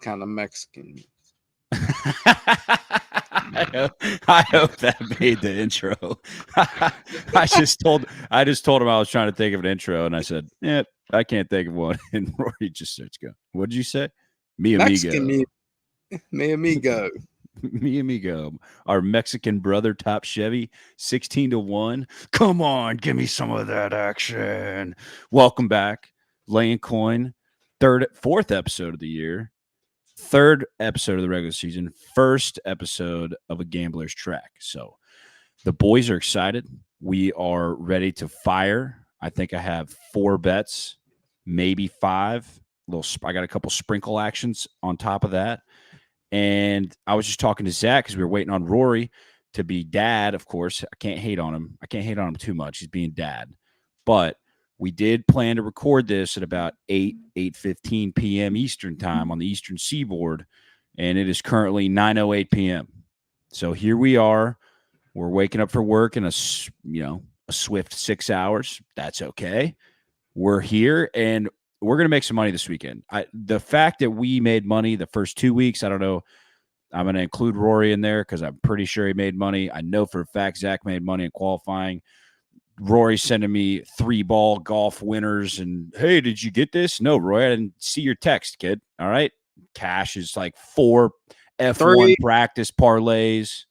kind of Mexican. I hope that made the intro. I just told him I was trying to think of an intro, and I said, "Yeah, I can't think of one." And Rory just starts going, "What did you say?" Mi Mexican amigo, music. Mi amigo. mi amigo, our Mexican brother, top Chevy, 16-1. Come on, give me some of that action. Welcome back, laying coin, fourth episode of the year. Third episode of the regular season, first episode of a gambler's track. So the boys are excited. We are ready to fire. I think I have 4 bets, maybe 5. I got a couple sprinkle actions on top of that. And I was just talking to Zach because we were waiting on Rory to be dad. Of course, I can't hate on him. I can't hate on him too much. He's being dad. But we did plan to record this at about 8:15 p.m. Eastern time on the Eastern Seaboard, and it is currently 9:08 p.m. So here we are. We're waking up for work in a swift 6 hours. That's okay. We're here, and we're gonna make some money this weekend. The fact that we made money the first 2 weeks, I don't know. I'm gonna include Rory in there because I'm pretty sure he made money. I know for a fact Zach made money in qualifying. Rory sending me 3-ball golf winners and, hey, did you get this? No, Roy, I didn't see your text, kid. All right. Cash is like 4 F1 practice parlays.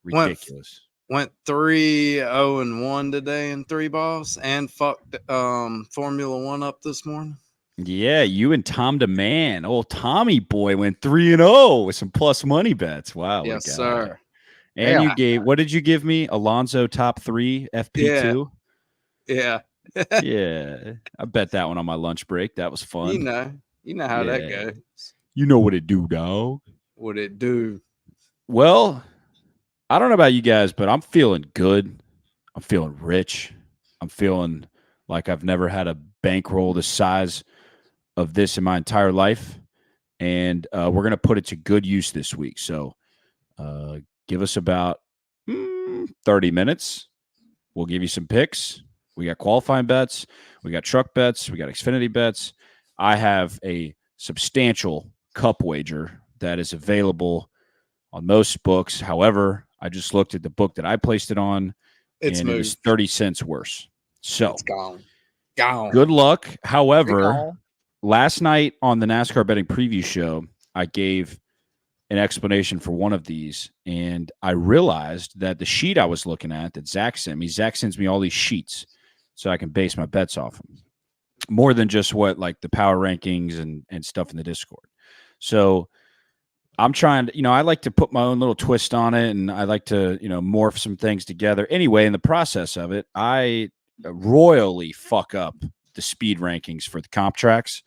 Ridiculous. Went 3-0-1 today in 3 balls and fucked Formula One up this morning. Yeah, you and Tom DeMan. Old Tommy boy went 3-0 with some plus money bets. Wow. Yes, sir. And you gave, what did you give me? Alonso top 3, FP2? Yeah. Yeah. I bet that one on my lunch break. That was fun. You know how that goes. You know what it do, dog. What it do. Well, I don't know about you guys, but I'm feeling good. I'm feeling rich. I'm feeling like I've never had a bankroll the size of this in my entire life. And we're going to put it to good use this week. So give us about 30 minutes. We'll give you some picks. We got qualifying bets. We got truck bets. We got Xfinity bets. I have a substantial cup wager that is available on most books. However, I just looked at the book that I placed it on, and it is 30 cents worse. So it's gone. Good luck. However, last night on the NASCAR betting preview show, I gave an explanation for one of these, and I realized that the sheet I was looking at that Zach sends me all these sheets so I can base my bets off them. More than just what, like the power rankings and stuff in the Discord. So I'm trying to, I like to put my own little twist on it, and I like to, morph some things together. Anyway, in the process of it, I royally fuck up the speed rankings for the comp tracks,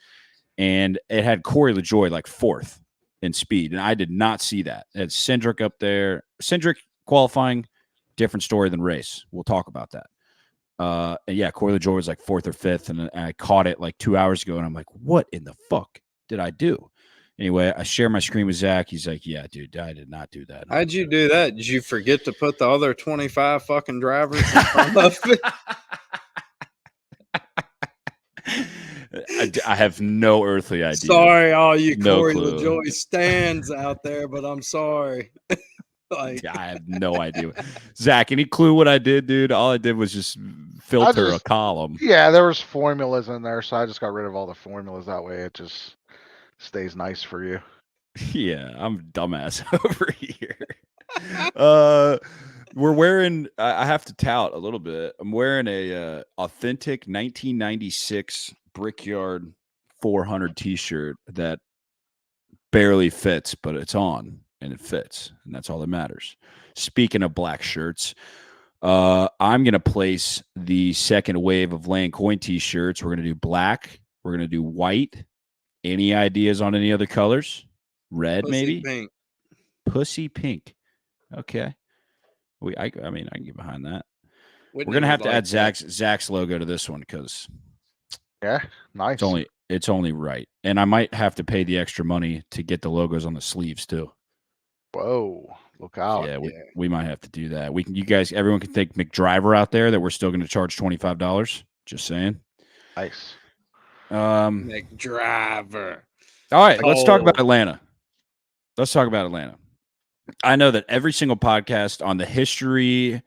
and it had Corey LaJoie like 4th in speed, and I did not see that. It had Cindric up there. Cindric qualifying, different story than race. We'll talk about that. And yeah, Corey LaJoie was like 4th or 5th, and I caught it like 2 hours ago, and I'm like, what in the fuck did I do? Anyway, I share my screen with Zach. He's like, yeah, dude, I did not do that. How'd you do that? Did you forget to put the other 25 fucking drivers in front of it? I have no earthly idea. Sorry, all you Corey LaJoie stands out there, but I'm sorry. I have no idea. Zach, any clue what I did, dude? All I did was just filter a column. Yeah, there was formulas in there, so I just got rid of all the formulas. That way it just stays nice for you. Yeah, I'm a dumbass over here. We're wearing, I have to tout a little bit. I'm wearing a authentic 1996 Brickyard 400 t-shirt that barely fits, but it's on and it fits, and that's all that matters. Speaking of black shirts, I'm going to place the second wave of Laying Coin t-shirts. We're going to do black. We're going to do white. Any ideas on any other colors? Red, maybe? Pink. Pussy pink. Okay. I mean, I can get behind that. We're going to have to add Zach's logo to this one because nice. It's only right. And I might have to pay the extra money to get the logos on the sleeves too. Whoa, look out. Yeah, we might have to do that. Everyone can thank McDriver out there that we're still going to charge $25. Just saying. Nice. McDriver. All right, let's talk about Atlanta. let's talk about Atlanta. I know that every single podcast on the history,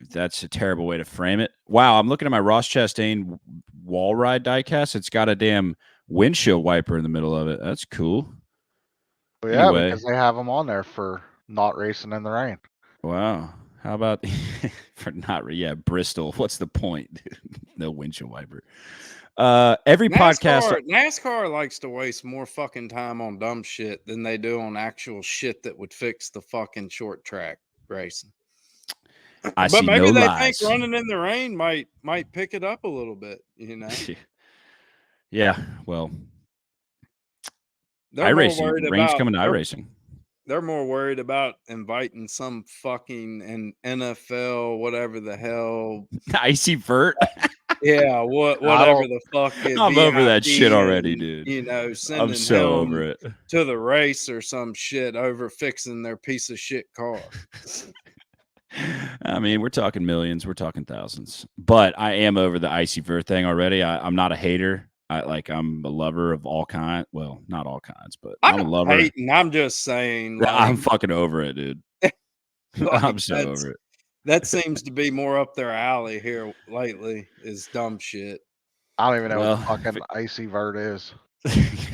that's a terrible way to frame it. Wow, I'm looking at my Ross Chastain wall ride diecast. It's got a damn windshield wiper in the middle of it. That's cool. Well, yeah, Anyway, because they have them on there for not racing in the rain. wow. How about for not? Yeah, Bristol. What's the point? No windshield wiper. Every podcast. NASCAR likes to waste more fucking time on dumb shit than they do on actual shit that would fix the fucking short track racing. I But see no maybe they think lies. running in the rain might pick it up a little bit, you know. Yeah, well, They're more iRacing. worried Rain's about coming to iRacing. they're more worried about inviting some fucking an NFL, whatever the hell. Icy Vert. Yeah, I whatever don't. the fuck it I'm over that shit VIP already, and dude. I'm sending so over him it. to the race or some shit over fixing their piece of shit car. I mean, we're talking millions, we're talking thousands. But I am over the Icy Vert thing already. I'm not a hater. I'm a lover of all kinds. Well, not all kinds, but I'm I'm a not lover. hating. I'm just saying, I'm like, fucking over it, dude. I'm so over it. that seems to be more up their alley here lately. Is dumb shit. I don't even know Well, what the fucking icy vert is.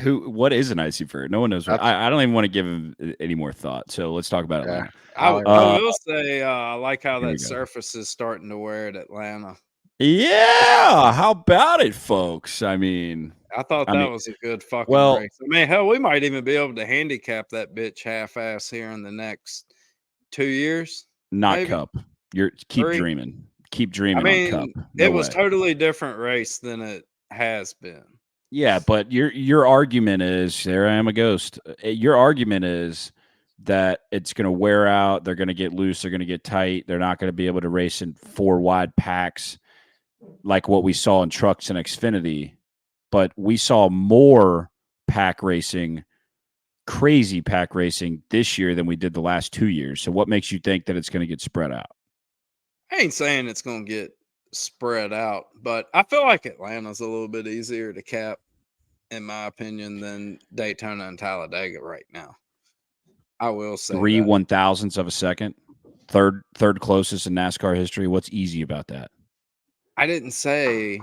what is an Icy Vert? No one knows what. That's I don't even want to give him any more thought. So let's talk about yeah. Atlanta. I don't even I know. will say, I like how Here we that go. surface is starting to wear at Atlanta. Yeah, how about it, folks? I mean, I thought that was a good fucking well, race. I mean, hell, we might even be able to handicap that bitch half-ass here in the next 2 years, not maybe Cup. You're keep 3. dreaming. Keep I dreaming on Cup. mean, No it was way. totally different race than it has been. Yeah, but your argument is there I am a ghost. Your argument is that it's going to wear out, they're going to get loose, they're going to get tight, they're not going to be able to race in 4 wide packs like what we saw in trucks and Xfinity, but we saw more pack racing, crazy pack racing this year than we did the last 2 years. So what makes you think that it's going to get spread out? I ain't saying it's gonna get spread out, but I feel like Atlanta's a little bit easier to cap, in my opinion, than Daytona and Talladega right now. I will say 3 that. 1,000ths of a second, third closest in NASCAR history. What's easy about that? I didn't say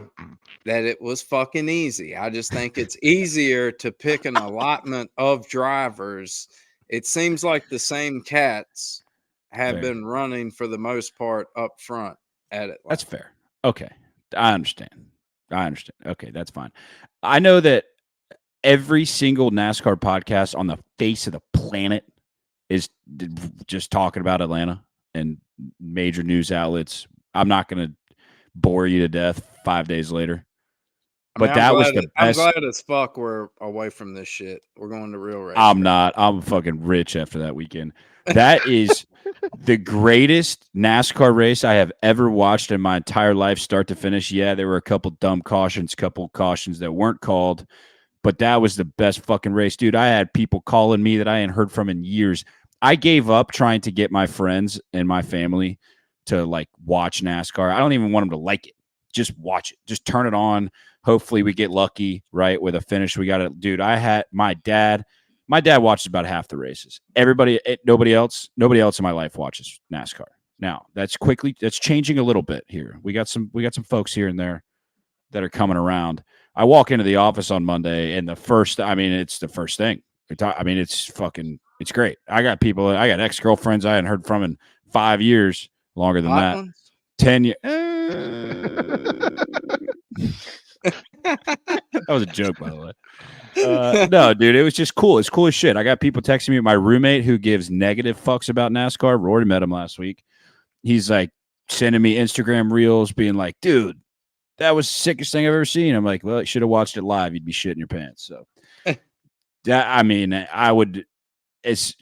that it was fucking easy. I just think it's easier to pick an allotment of drivers. It seems like the same cats have Fair. been running for the most part up front at Atlanta. That's fair. Okay. I understand. Okay, that's fine. I know that every single NASCAR podcast on the face of the planet is just talking about Atlanta and major news outlets. I'm not going to bore you to death 5 days later. But that was the best. I'm glad as fuck we're away from this shit. We're going to real race. I'm not. I'm fucking rich after that weekend. That is the greatest NASCAR race I have ever watched in my entire life, start to finish. Yeah, there were a couple dumb cautions, couple cautions that weren't called, but that was the best fucking race, dude. I had people calling me that I hadn't heard from in years. I gave up trying to get my friends and my family to like watch NASCAR. I don't even want them to like it. Just watch it. Just turn it on. Hopefully we get lucky, right? With a finish. We got it. Dude, I had my dad watches about half the races. Nobody else in my life watches NASCAR. Now, that's changing a little bit here. We got some folks here and there that are coming around. I walk into the office on Monday and it's the first thing. It's great. I got ex-girlfriends I hadn't heard from in 5 years, longer than Hot that. ones? 10 years. That was a joke, by the way. No, dude, it was just cool. It's cool as shit. I got people texting me. My roommate who gives negative fucks about NASCAR, Rory, met him last week. He's like sending me Instagram reels being like, dude, that was the sickest thing I've ever seen. I'm like, well, you should have watched it live. You'd be shitting your pants. So, it's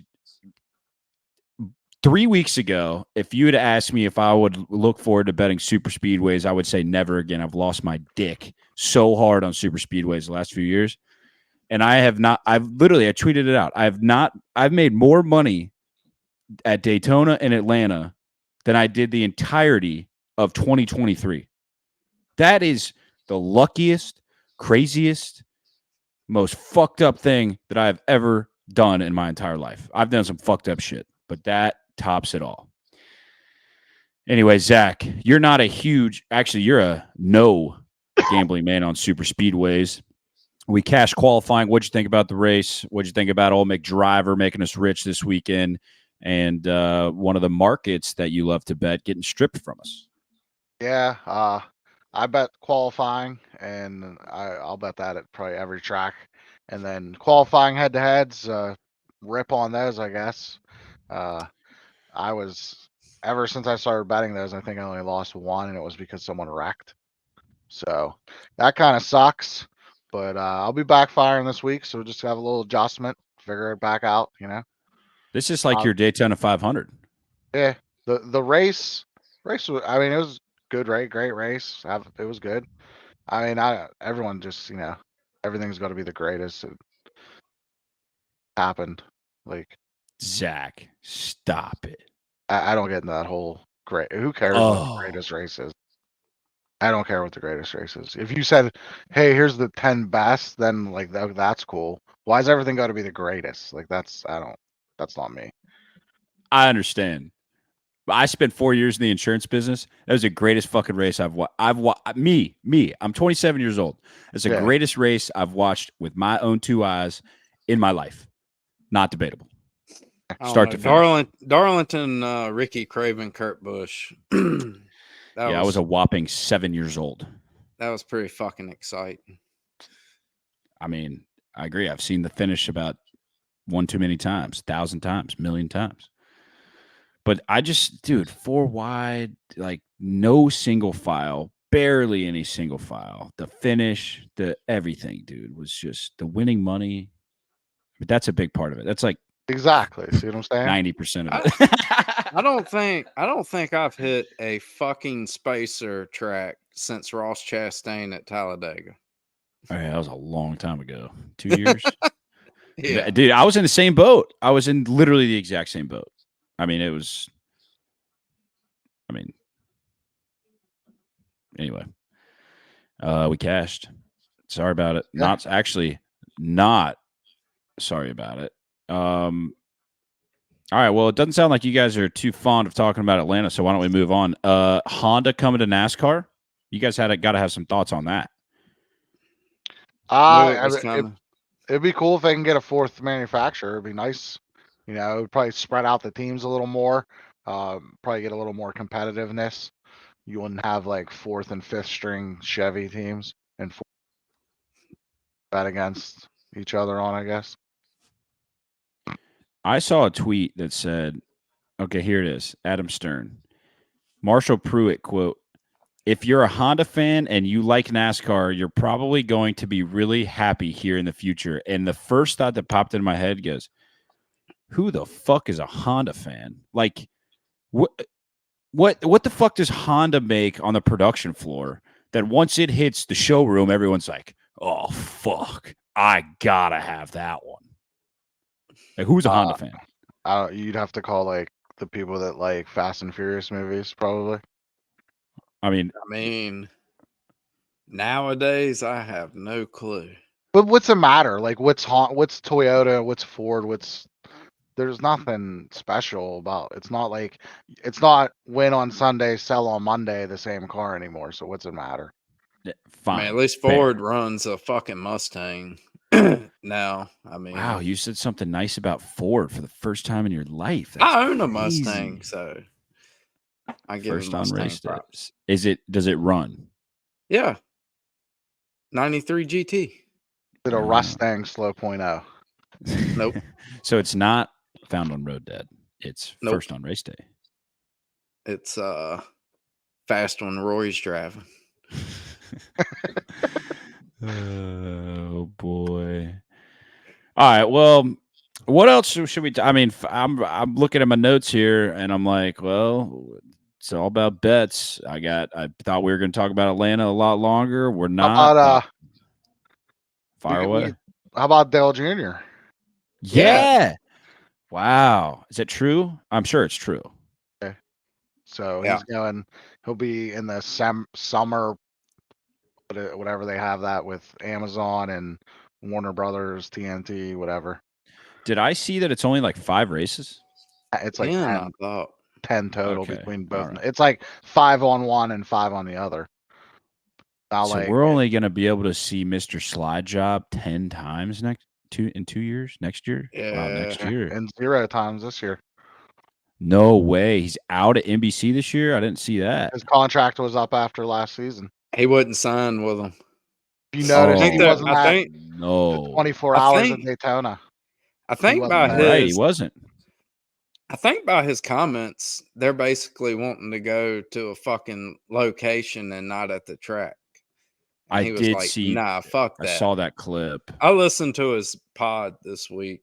3 weeks ago, if you had asked me if I would look forward to betting super speedways, I would say never again. I've lost my dick so hard on super speedways the last few years. And I tweeted it out. I've made more money at Daytona and Atlanta than I did the entirety of 2023. That is the luckiest, craziest, most fucked up thing that I've ever done in my entire life. I've done some fucked up shit, but that tops it all. Anyway, Zach, you're not a huge, actually, you're a no gambling man on super speedways. We cash qualifying. What'd you think about the race? What'd you think about old McDriver making us rich this weekend? And one of the markets that you love to bet getting stripped from us. Yeah, I bet qualifying, and I'll bet that at probably every track. And then qualifying head-to-heads, rip on those, I guess. I was ever since I started betting those, I think I only lost one, and it was because someone wrecked. So that kind of sucks. But I'll be backfiring this week, so just have a little adjustment, figure it back out. This is like your Daytona 500. Yeah, the race was, I mean, it was good, great race. It was good. I mean, everyone just everything's got to be the greatest. It happened. Like Zach, stop it. I don't get into that whole great. Who cares what the greatest race is? I don't care what the greatest race is. If you said, "Hey, here's the 10 best," then like that's cool. Why is everything got to be the greatest? Like that's not me. I understand. I spent 4 years in the insurance business. That was the greatest fucking race I've watched. Me. I'm 27 years old. It's the Yeah. greatest race I've watched with my own two eyes in my life. Not debatable. Start to finish. Darlington, Ricky Craven, Kurt Busch. I was a whopping 7 years old. That was pretty fucking exciting. I mean, I agree. I've seen the finish about one too many times, 1,000 times, million times. But I just, dude, 4 wide, like no single file, barely any single file. The finish, the everything, dude, was just the winning money. But that's a big part of it. That's like exactly. See what I'm saying? 90% of it. I don't think I've hit a fucking spacer track since Ross Chastain at Talladega. Oh, yeah, that was a long time ago. 2 years. Yeah, Dude, I was in the same boat. I was in literally the exact same boat. I mean, anyway, we cashed. Sorry about it. Yeah. Not sorry about it. All right. Well, it doesn't sound like you guys are too fond of talking about Atlanta, so why don't we move on? Honda coming to NASCAR. You guys got to have some thoughts on that. It'd be cool if they can get a fourth manufacturer. It'd be nice. It would probably spread out the teams a little more. Probably get a little more competitiveness. You wouldn't have like fourth and fifth string Chevy teams and bet against each other on, I guess. I saw a tweet that said, okay, here it is. Adam Stern. Marshall Pruitt quote, if you're a Honda fan and you like NASCAR, you're probably going to be really happy here in the future. And the first thought that popped into my head goes, who the fuck is a Honda fan? Like, what the fuck does Honda make on the production floor that once it hits the showroom, everyone's like, oh, fuck, I gotta have that one. Like, who's a Honda fan? You'd have to call like the people that like Fast and Furious movies, probably. I mean, nowadays I have no clue. But what's the matter? Like, what's Toyota? What's Ford? There's nothing special about. It's not win on Sunday, sell on Monday, the same car anymore. So what's it matter? Fine. I mean, at least Ford runs a fucking Mustang now. I mean, wow, you said something nice about Ford for the first time in your life. I own a Mustang, so I give first it Mustang on race props. Does it run? Yeah. 93 GT. Is it a Mustang Slow 0.0? Nope. So it's not found on Road Dead. It's first on race day. It's fast when Roy's driving. Oh boy. All right. Well, what else should we? I mean, I'm looking at my notes here, and I'm like, well, it's all about bets. I thought we were going to talk about Atlanta a lot longer. We're not. How about, fire away. How about Dale Jr.? Yeah. Wow. Is it true? I'm sure it's true. Okay. So he'll be in the summer, whatever they have that with Amazon and Warner Brothers, TNT, whatever. Did I see that it's only like 5 races? It's like 10, 10, I thought. 10 total Okay, between both. alright. It's like 5 on one and 5 on the other. Now, So like we're only going to be able to see Mr. Slide Job 10 times in 2 years next year. Wow, next Yeah. year. and 0 times this year. No way. He's out at NBC this year. I didn't see that. His contract was up after last season. He wouldn't sign with them. If you notice, I he think wasn't I at think the No. 24 I hours of think Daytona. I He think by wasn't there. Right, he his wasn't. I think by his comments, they're basically wanting to go to a fucking location and not at the track. And I he was did like, see "Nah, fuck I that." saw that clip. I listened to his pod this week,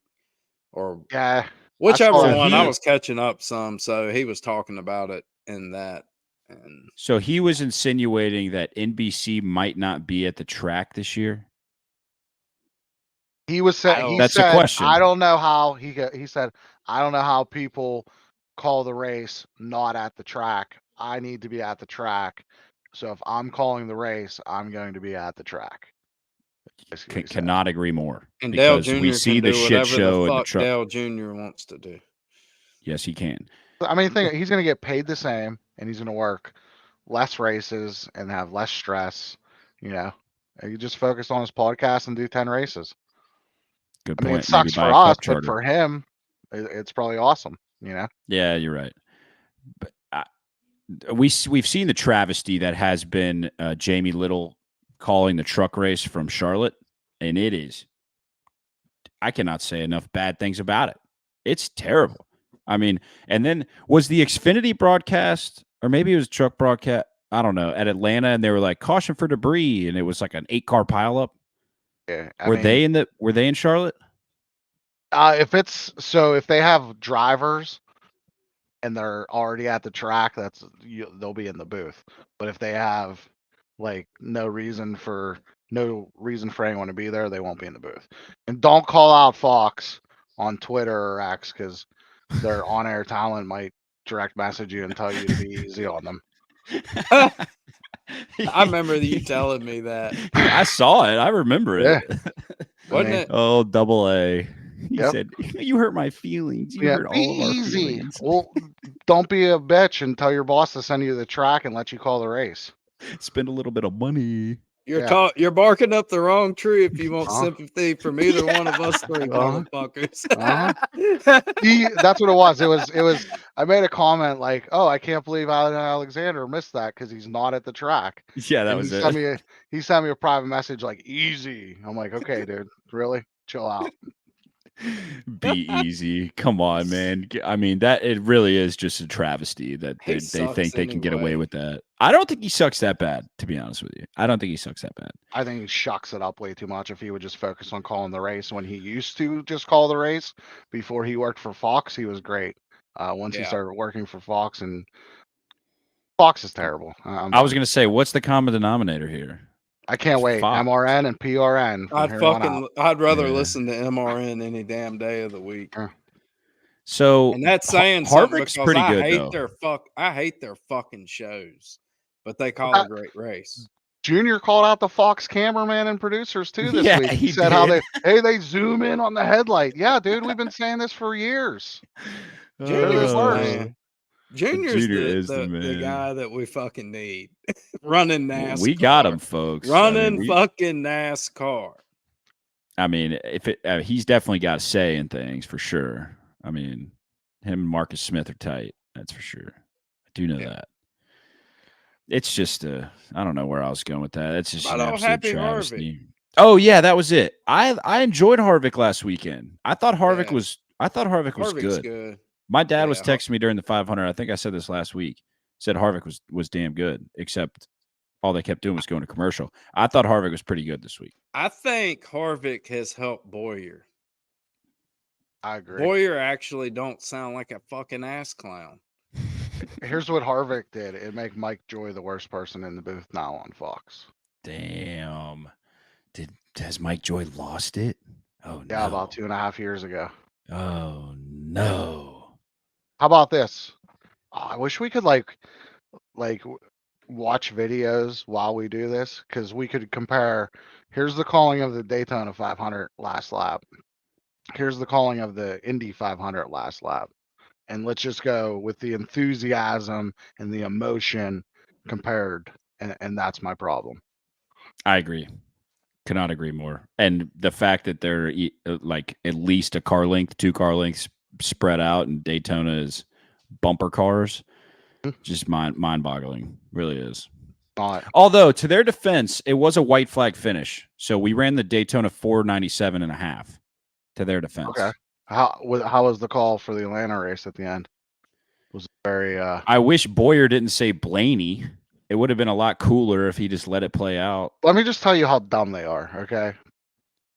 or Yeah, I whichever saw So that one. I he too. was catching up some, so he was talking about it in that. And so he was insinuating that NBC might not be at the track this year. He was I said he don't- That's a said question. I don't know how he said I don't know how people call the race not at the track. I need to be at the track. So if I'm calling the race, I'm going to be at the track. Basically what he said. Cannot agree more. and Dale Because we Jr. see can the do shit whatever the show in the fuck truck. Dale Jr. wants to do. Yes, he can. I mean, think he's going to get paid the same, and he's going to work less races and have less stress. You know, and you just focus on his podcast and do 10 races. Good I mean, it point. Maybe sucks buy for a us, cup but charter. for him, it's probably awesome. You know. Yeah, you're right. But we've seen the travesty that has been Jamie Little calling the truck race from Charlotte, and it is. I cannot say enough bad things about it. It's terrible. I mean, and then was the Xfinity broadcast, or maybe it was truck broadcast. I don't know, at Atlanta, and they were like caution for debris, and it was like an 8-car pileup. Yeah. Were they in Charlotte? If they have drivers and they're already at the track, they'll be in the booth. But if they have like no reason for anyone to be there, they won't be in the booth. And don't call out Fox on Twitter or X because their on-air talent might direct message you and tell you to be easy on them. I remember you telling me that. I saw it. I remember Yeah. it. Wasn't it? Oh, double A. He Yep. said, "You hurt my feelings. You hurt Be all of our easy. feelings." Well, don't be a bitch and tell your boss to send you to the track and let you call the race. Spend a little bit of money. You're barking up the wrong tree if you want Uh-huh. sympathy from either one of us three Uh-huh. motherfuckers. That's what it was. It was. I made a comment like, "Oh, I can't believe Alan Alexander missed that because he's not at the track." Yeah, that And was he it. sent me a private message like, "Easy." I'm like, "Okay, dude, really? Chill out." Be easy. Come on, man. I mean, that it really is just a travesty that He they sucks think they can get away anyway. with that. I don't think he sucks that bad, to be honest with you. I don't think he sucks that bad. I think he shucks it up way too much if he would just focus on calling the race when he used to just call the race before he worked for Fox. He was great. Once he Yeah. started working for Fox, and Fox is terrible. I was going to say, what's the common denominator here? I can't wait. Fox. MRN and PRN from here on out. I'd rather Yeah. listen to MRN any damn day of the week. So And that's saying something Harvick's because pretty I good hate though. I hate their fucking shows. But they call a great race. Junior called out the Fox cameraman and producers too this Yeah, week. he Said how did. they zoom in on the headlight. Yeah, dude, we've been saying this for years. Junior's the worst. man. Junior's Junior is the the man. guy that we fucking need. Running NASCAR. We got him, folks. Running fucking NASCAR. I mean, he's definitely got a say in things for sure. I mean, him and Marcus Smith are tight. That's for sure. I do know that. It's just I don't know where I was going with that. It's just an absolute travesty. Harvick. Oh yeah, that was it. I enjoyed Harvick last weekend. I thought Harvick was good. My dad was texting me during the 500. I think I said this last week. Said Harvick was damn good, except all they kept doing was going to commercial. I thought Harvick was pretty good this week. I think Harvick has helped Boyer. I agree. Boyer actually don't sound like a fucking ass clown. Here's what Harvick did. It make Mike Joy the worst person in the booth now on Fox. Damn. Has Mike Joy lost it? Oh no. Yeah, about 2.5 years ago. Oh no. How about this? I wish we could like watch videos while we do this because we could compare. Here's the calling of the Daytona 500 last lap. here's the calling of the Indy 500 last lap, and let's just go with the enthusiasm and the emotion compared, and that's my problem. I agree. Cannot agree more. And the fact that they're like at least a car length, 2 car lengths spread out, and Daytona is bumper cars, just mind boggling. Really is. Not Although to their defense, it was a white flag finish, so we ran the Daytona 497 and a half. To their defense. okay. How was the call for the Atlanta race at the end? Was it very I wish Boyer didn't say Blaney. It would have been a lot cooler if he just let it play out. Let me just tell you how dumb they are, okay?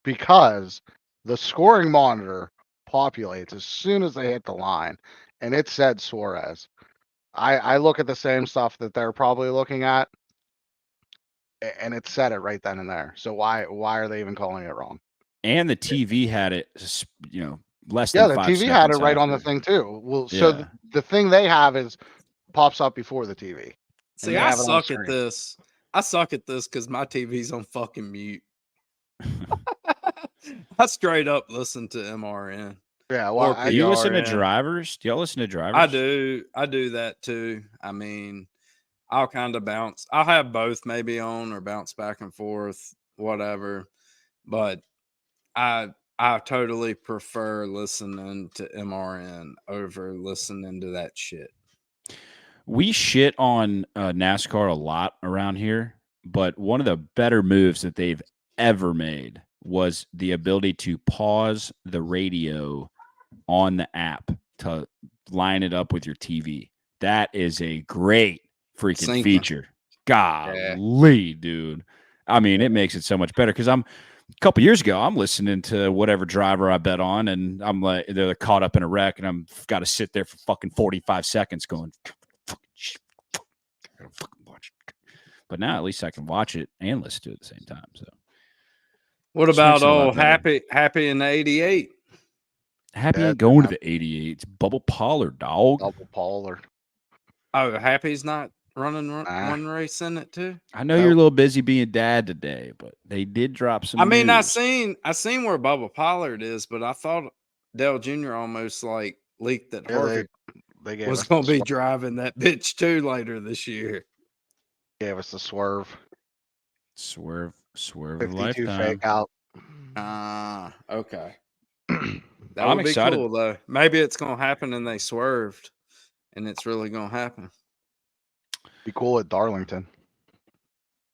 Because the scoring monitor populates as soon as they hit the line, and it said Suarez. I look at the same stuff that they're probably looking at, and it said it right then and there. So why are they even calling it wrong? And the TV had it, less Yeah, than the 5 TV had it seconds right on the after. thing too. Well, so Yeah. the thing they have is pops up before the TV. and See, they I have it on the suck at screen. this. I suck at this because my TV's on fucking mute. I straight up listen to MRN. Yeah, Or well, Do you listen to PRN. drivers? Do y'all listen to drivers? I do. I do that too. I mean, I'll kind of bounce. I'll have both maybe on or bounce back and forth, whatever. But I totally prefer listening to MRN over listening to that shit. We shit on NASCAR a lot around here, but one of the better moves that they've ever made was the ability to pause the radio on the app to line it up with your TV. That is a great freaking Syncing. feature. Golly, dude. I mean, it makes it so much better because a couple years ago, I'm listening to whatever driver I bet on, and I'm like, they're caught up in a wreck, and I'm got to sit there for fucking 45 seconds going, fucking shit, fucking watch it. But now at least I can watch it and listen to it at the same time. So, What just about makes it a lot better. Happy in the 88? Happy Yeah, ain't going to the 88. It's Bubba Pollard, dog. double Pollard. Oh, Happy's not running Nah. one race in it too? I know you're a little busy being dad today, but they did drop some I mean, I news. seen where Bubba Pollard is, but I thought Dale Jr. almost like leaked that Yeah, Harvick they gave was us going to the be swerve. driving that bitch too later this year. Gave us the swerve. Swerve of 52 lifetime. fake out. Ah, okay. That I'm would be excited. cool though. Maybe it's going to happen and they swerved, and it's really going to happen. Be cool at Darlington.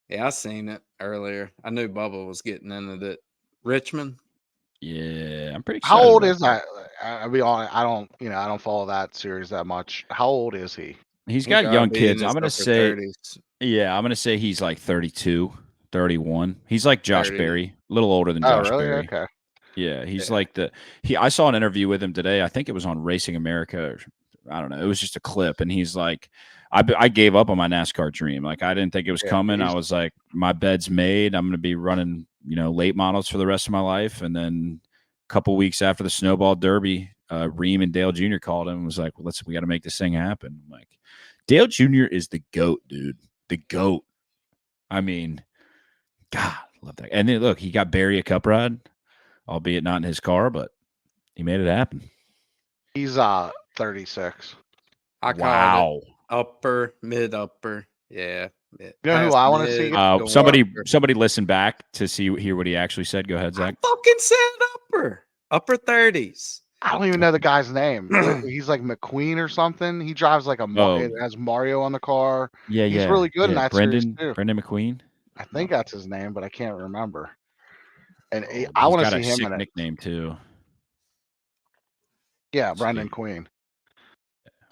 Yeah, I seen it earlier. I knew Bubba was getting into it. Richmond. Yeah, I'm pretty excited. How old about is that? I'll be honest. I don't follow that series that much. How old is he? He's got young kids. I'm gonna say, 30s. yeah, I'm gonna say he's like 32, 31. He's like Josh 30. Berry, a little older than Oh, Josh really? Berry. Okay. Yeah, he's Yeah. like I saw an interview with him today. I think it was on Racing America. Or, I don't know. It was just a clip, and he's like, I gave up on my NASCAR dream. Like I didn't think it was coming. I was like, my bed's made. I'm gonna be running, late models for the rest of my life. And then a couple weeks after the Snowball Derby, Ream and Dale Jr. called him and was like, well, we got to make this thing happen. I'm like, Dale Jr. is the GOAT, dude. The GOAT. I mean, God, love that. And then look, he got Barry a cup ride, albeit not in his car, but he made it happen. He's 36. I called it upper, mid upper. Yeah. You know who I want to see? Somebody listen back to hear what he actually said. Go ahead, Zach. I fucking said upper 30s. I don't even know the guy's name. He's like McQueen or something. He drives like it has Mario on the car. Yeah, he's really good in that series too. Brendan McQueen. I think that's his name, but I can't remember. And he's I want to got see a him sick in it. nickname too. Yeah, Brendan Queen.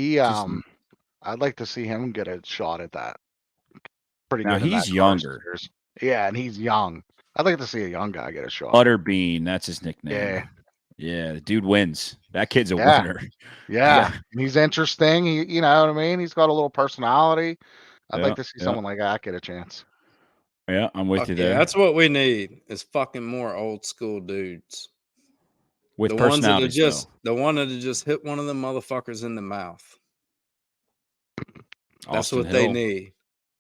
I'd like to see him get a shot at that. Pretty good. Now he's younger. Yeah, and he's young. I'd like to see a young guy get a shot. Butterbean, that's his nickname. Yeah, the dude wins. That kid's a winner. Yeah, and he's interesting. You know what I mean? He's got a little personality. I'd like to see someone like that get a chance. Yeah, I'm with you there. Yeah, that's what we need is fucking more old school dudes. With personality. The one that just hit one of them motherfuckers in the mouth. That's what they need.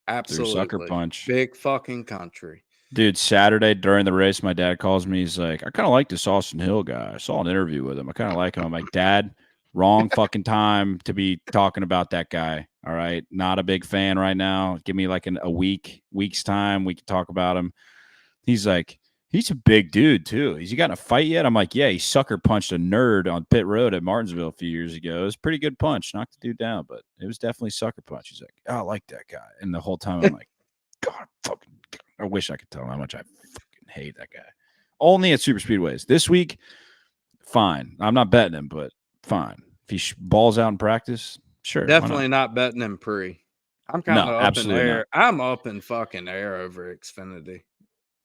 Absolutely. Sucker punch. Big fucking country. Dude, Saturday during the race, my dad calls me. He's like, I kind of like this Austin Hill guy. I saw an interview with him. I kind of like him. I'm like, Dad, wrong fucking time to be talking about that guy. All right. Not a big fan right now. Give me like a week's time. We can talk about him. He's like, he's a big dude too. Has he gotten a fight yet? I'm like, yeah, he sucker punched a nerd on pit road at Martinsville a few years ago. It was a pretty good punch. Knocked the dude down, but it was definitely sucker punch. He's like, oh, I like that guy. And the whole time I'm like, God, fucking, I wish I could tell him how much I fucking hate that guy. Only at super speedways. This week, fine. I'm not betting him, but fine. If he balls out in practice, sure. Definitely not betting him pre. I'm kind of No, up in absolutely air. not. I'm up in fucking air over Xfinity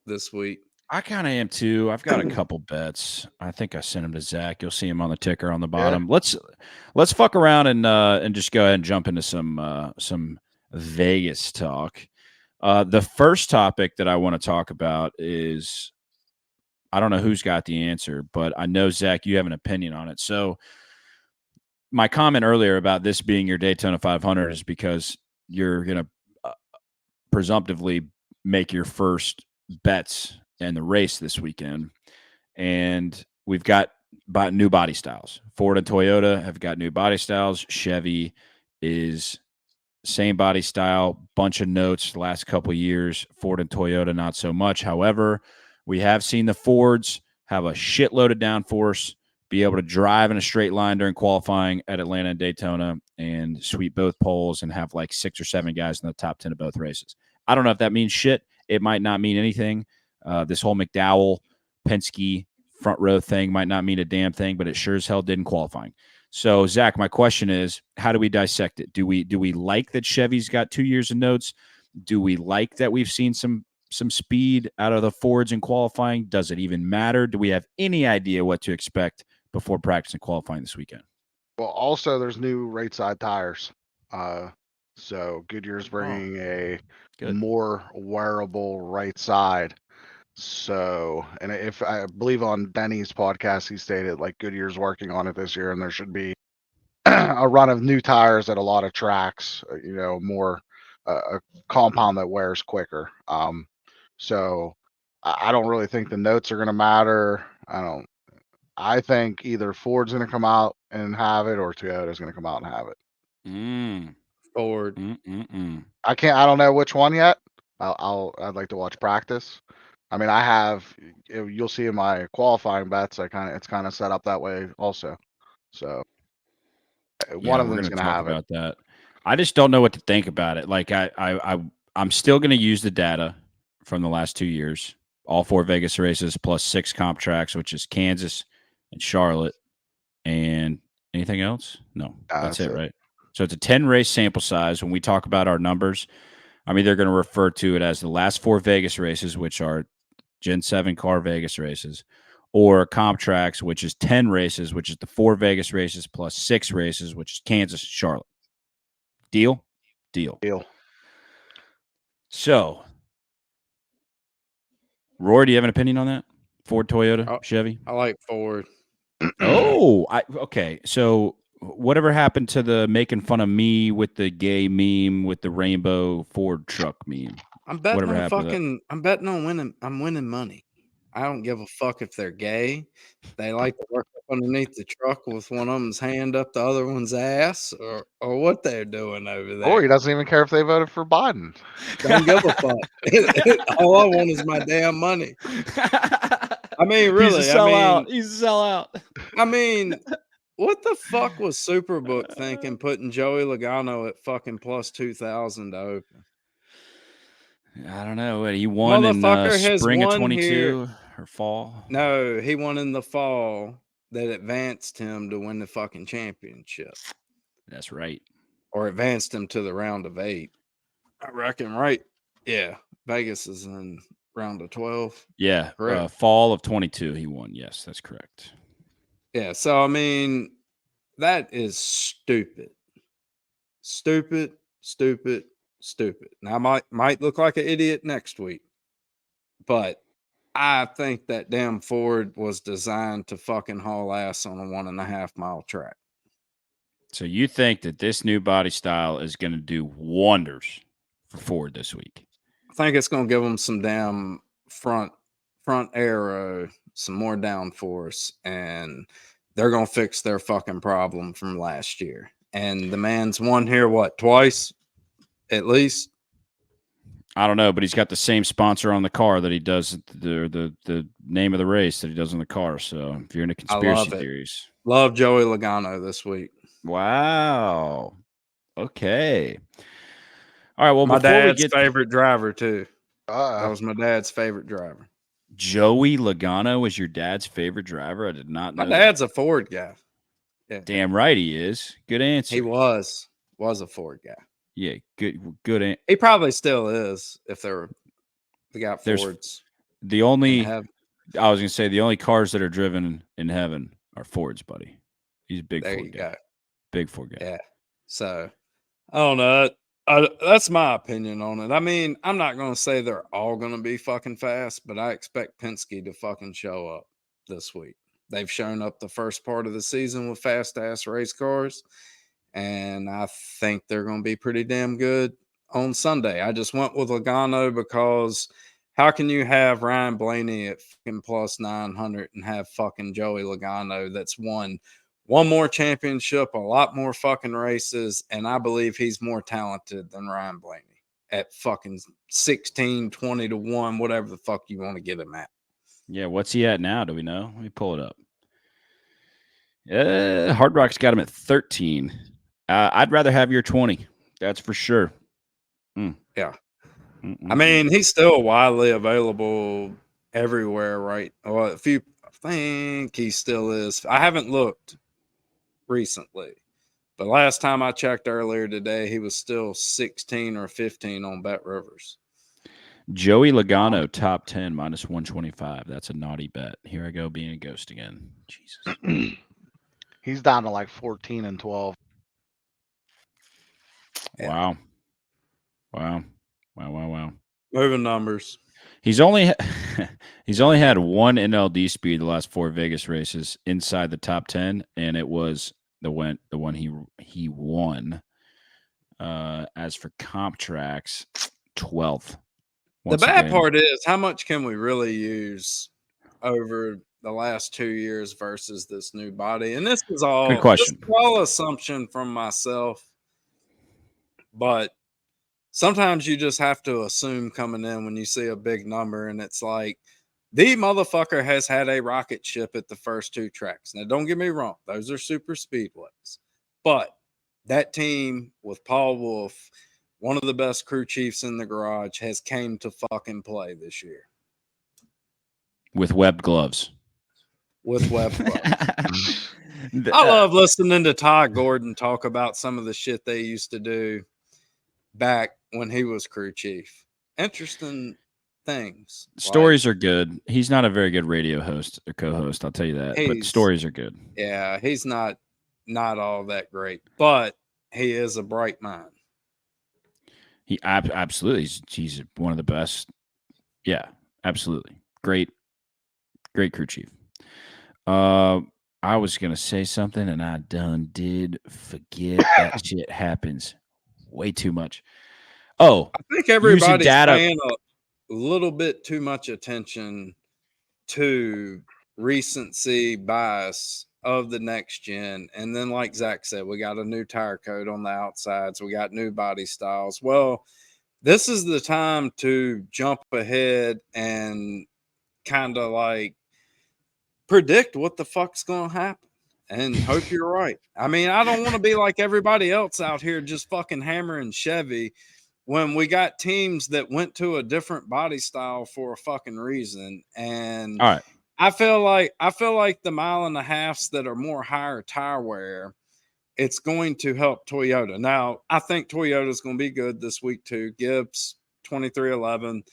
this week. I kind of am too. I've got a couple bets. I think I sent him to Zach. You'll see him on the ticker on the bottom. Let's fuck around and just go ahead and jump into some Vegas talk. The first topic that I want to talk about is, I don't know who's got the answer, but I know, Zach, you have an opinion on it. So my comment earlier about this being your Daytona 500 is because you're going to presumptively make your first bets in the race this weekend. And we've got new body styles. Ford and Toyota have got new body styles. Chevy is same body style, bunch of notes the last couple of years. Ford and Toyota, not so much. However, we have seen the Fords have a shitload of downforce, be able to drive in a straight line during qualifying at Atlanta and Daytona and sweep both poles and have like 6 or 7 guys in the top 10 of both races. I don't know if that means shit. It might not mean anything. This whole McDowell, Penske front row thing might not mean a damn thing, but it sure as hell did in qualifying. So, Zach, my question is, how do we dissect it? Do we like that Chevy's got 2 years of notes? Do we like that we've seen some speed out of the Fords in qualifying? Does it even matter? Do we have any idea what to expect before practice and qualifying this weekend? Well, also there's new right side tires. So Goodyear's bringing a Good. more wearable right side. So, and if I believe on Denny's podcast, he stated like Goodyear's working on it this year, and there should be a run of new tires at a lot of tracks. More a compound that wears quicker. So I don't really think the notes are going to matter. I think either Ford's going to come out and have it, or Toyota's going to come out and have it. Ford. I don't know which one yet. I'd like to watch practice. I mean, I have. You'll see in my qualifying bets. It's kind of set up that way also. So one of them's going to have about that. I just don't know what to think about it. Like I'm still going to use the data from the last 2 years, all 4 Vegas races plus 6 comp tracks, which is Kansas and Charlotte, and anything else? No, that's it, right? So it's a 10 race sample size. When we talk about our numbers, I'm either going to refer to it as the last 4 Vegas races, which are Gen 7 car Vegas races, or comp tracks, which is 10 races, which is the 4 Vegas races plus 6 races, which is Kansas and Charlotte. Deal? Deal. So, Roy, do you have an opinion on that? Ford, Toyota, Chevy? I like Ford. Okay. So, whatever happened to the making fun of me with the gay meme with the rainbow Ford truck meme? I'm betting on winning. I'm winning money. I don't give a fuck if they're gay. They like to work up underneath the truck with one of them's hand up the other one's ass, or what they're doing over there. Or he doesn't even care if they voted for Biden. Don't give a fuck. All I want is my damn money. I mean, really. He's a sellout. He's a sellout. I mean, what the fuck was Superbook thinking putting Joey Logano at fucking plus 2,000 to open? I don't know. He won in spring of 22 or fall. No, he won in the fall that advanced him to win the fucking championship. That's right. Or advanced him to the round of 8. I reckon, right? Yeah. Vegas is in round of 12. Yeah. Fall of 22, he won. Yes, that's correct. Yeah. So, I mean, that is stupid. Stupid. Now, I might look like an idiot next week, but I think that damn Ford was designed to fucking haul ass on a 1.5 mile track. So you think that this new body style is going to do wonders for Ford this week? I think it's going to give them some damn front aero, some more downforce, and they're gonna fix their fucking problem from last year. And the man's won here what, twice at least? I don't know, but he's got the same sponsor on the car that he does the name of the race that he does on the car. So if you're into I conspiracy love it. theories, Love Joey Logano this week. wow. Okay. All right. Well, My before we dad's get favorite driver too. That Uh, was my dad's favorite driver. Joey Logano was your dad's favorite driver. I did not My know that. dad's a Ford guy. Yeah, Damn right he is. Good answer. he was a Ford guy. Yeah, good. He probably still is if they got There's Fords the in only. heaven. I was gonna say the only cars that are driven in heaven are Fords, buddy. He's a big There Ford you guy. go. Big Ford guy. Yeah. So I don't know. That's my opinion on it. I mean, I'm not going to say they're all going to be fucking fast, but I expect Penske to fucking show up this week. They've shown up the first part of the season with fast ass race cars, and I think they're going to be pretty damn good on Sunday. I just went with Logano because how can you have Ryan Blaney at fucking plus 900 and have fucking Joey Logano that's won one more championship, a lot more fucking races, and I believe he's more talented than Ryan Blaney at fucking 16, 20 to 1, whatever the fuck you want to get him at. Yeah, what's he at now? Do we know? Let me pull it up. Hard Rock's got him at 13. I'd rather have your 20. That's for sure. Yeah. I mean, he's still widely available everywhere, right? Well, I think he still is. I haven't looked recently, but last time I checked earlier today, he was still 16 or 15 on Bet Rivers. Joey Logano, top 10, minus 125. That's a naughty bet. Here I go being a ghost again. Jesus. he's down to like 14 and 12. Yeah. Wow. Moving numbers. He's only had one NLD speed the last 4 Vegas races inside the top 10, and it was the one he won. As for comp tracks, 12th. The bad part is how much can we really use over the last 2 years versus this new body? And this is all Good question. This is all assumption from myself, but sometimes you just have to assume coming in when you see a big number, and it's like the motherfucker has had a rocket ship at the first 2 tracks. Now, don't get me wrong; those are super speedways, but that team with Paul Wolf, one of the best crew chiefs in the garage, has came to fucking play this year with webbed gloves. With webbed gloves. I love listening to Todd Gordon talk about some of the shit they used to do back when he was crew chief. Interesting things. Stories are good. He's not a very good radio host or co-host, I'll tell you that. But stories are good. Yeah, he's not all that great, but he is a bright mind. He absolutely he's one of the best. Yeah, absolutely. Great crew chief. I was gonna say something and I did forget. That shit happens way too much. Oh, I think everybody's paying a little bit too much attention to recency bias of the next gen. And then, like Zach said, we got a new tire coat on the outsides, we got new body styles. Well, this is the time to jump ahead and kind of like predict what the fuck's going to happen and hope you're right. I mean, I don't want to be like everybody else out here just fucking hammering Chevy when we got teams that went to a different body style for a fucking reason. And all right. I feel like the 1.5 miles that are more higher tire wear, it's going to help Toyota. Now, I think Toyota is going to be good this week too. Gibbs 2311.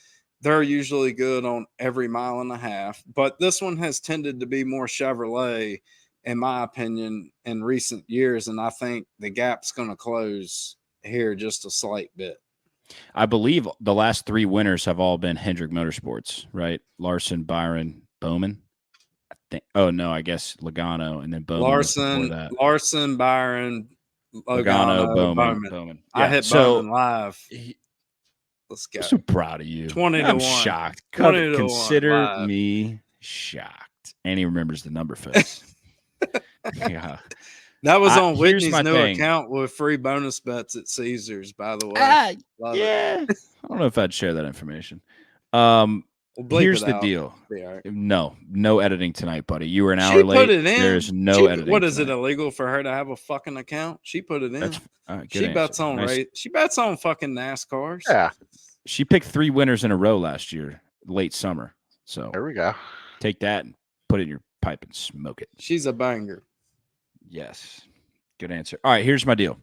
They're usually good on every 1.5 miles, but this one has tended to be more Chevrolet, in my opinion, in recent years. And I think the gap's going to close here just a slight bit. I believe the last 3 winners have all been Hendrick Motorsports, right? Larson, Byron, Bowman. Oh no, I guess Logano and then Bowman. Larson, Byron, Logano, Bowman. Bowman. Yeah. I hit Bowman live. Let's go. I'm so proud of you. 20 to I'm 1. shocked. 20 to 1 Consider live. me shocked. And he remembers the number, folks. Yeah. That was on Here's Whitney's my new thing. account with free bonus bets at Caesars, by the way. Love it. Yeah. I don't know if I'd share that information. We'll bleep Here's it the out. deal. Be all right. No editing tonight, buddy. You were an She hour put late. it in. There's no editing. What is tonight. it illegal for her to have a fucking account? She put it in. That's good She answer. bets on Nice. She bets on fucking NASCARs. Yeah. She picked 3 winners in a row last year, late summer. So There we go. take that and put it in your pipe and smoke it. She's a banger. Yes. Good answer. All right, here's my deal.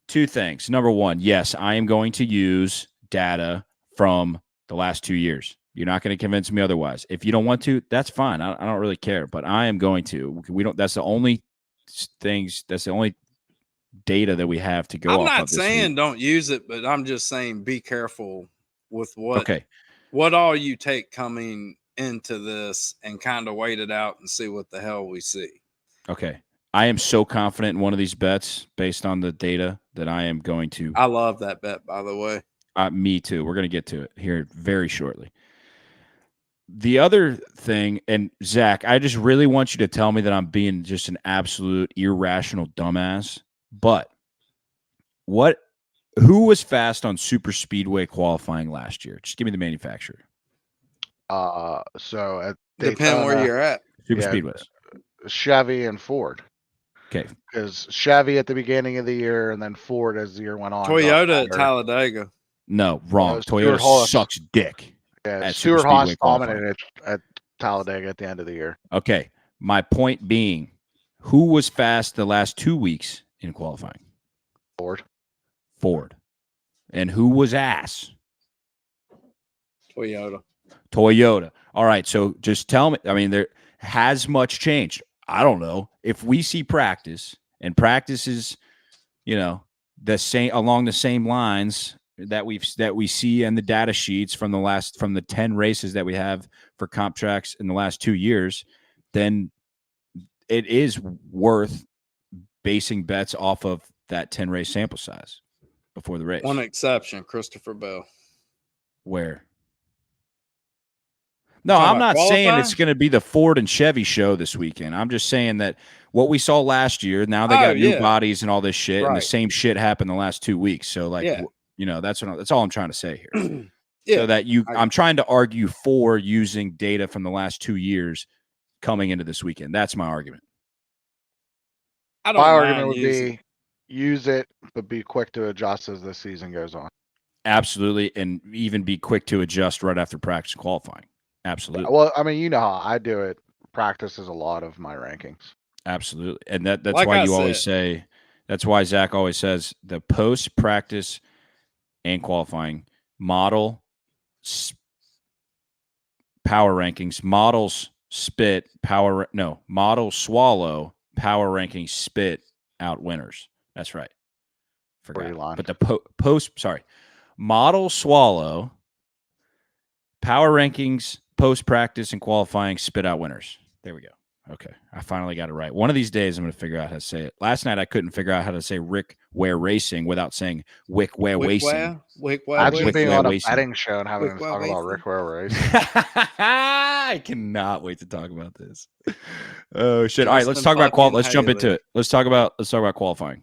2 things. Number 1, yes, I am going to use data from the last 2 years. You're not going to convince me otherwise. If you don't want to, that's fine. I don't really care, but I am going to. That's the only things. That's the only data that we have to go I'm off not of this saying week. don't use it, but I'm just saying be careful with what all you take coming into this and kind of wait it out and see what the hell we see. Okay. I am so confident in one of these bets based on the data that I am going to. I love that bet, by the way. Me too. We're going to get to it here very shortly. The other thing, and Zach, I just really want you to tell me that I'm being just an absolute irrational dumbass, but who was fast on super speedway qualifying last year? Just give me the manufacturer. So at Depend where you're at. Super speedways. Chevy and Ford. Okay. Because Chevy at the beginning of the year and then Ford as the year went on. Toyota at Talladega. No, wrong. Stuart Toyota Haas. sucks dick. Yeah, at Stuart super Haas speedway qualifying. dominated at Talladega at the end of the year. Okay. My point being, who was fast the last 2 weeks in qualifying? Ford. And who was ass? Toyota. All right. So just tell me. I mean, there has much changed. I don't know. If we see practice and practice is, the same along the same lines that we see in the data sheets from the 10 races that we have for comp tracks in the last 2 years, then it is worth basing bets off of that 10 race sample size before the race. One exception, Christopher Bell. Where? No, I'm not saying it's going to be the Ford and Chevy show this weekend. I'm just saying that what we saw last year, now they got new bodies and all this shit, and the same shit happened the last 2 weeks. So, that's all I'm trying to say here. So that I'm trying to argue for using data from the last 2 years coming into this weekend. That's my argument. My argument would be use it, but be quick to adjust as the season goes on. Absolutely, and even be quick to adjust right after practice qualifying. Absolutely. Well, I mean, you know how I do it. Practice is a lot of my rankings. Absolutely. And that's why always say, that's why Zach always says the post-practice and qualifying model power rankings, models swallow power rankings spit out winners. That's right. Forgot. But the model swallow power rankings, post-practice and qualifying spit out winners. There we go. Okay. I finally got it right. One of these days, I'm going to figure out how to say it. Last night, I couldn't figure out how to say Rick Ware Racing without saying Wick Ware Racing. Imagine being on a betting show and having to talk about Rick Ware Racing. I cannot wait to talk about this. Oh, shit. All right, let's talk about Let's jump into it. Let's talk about qualifying.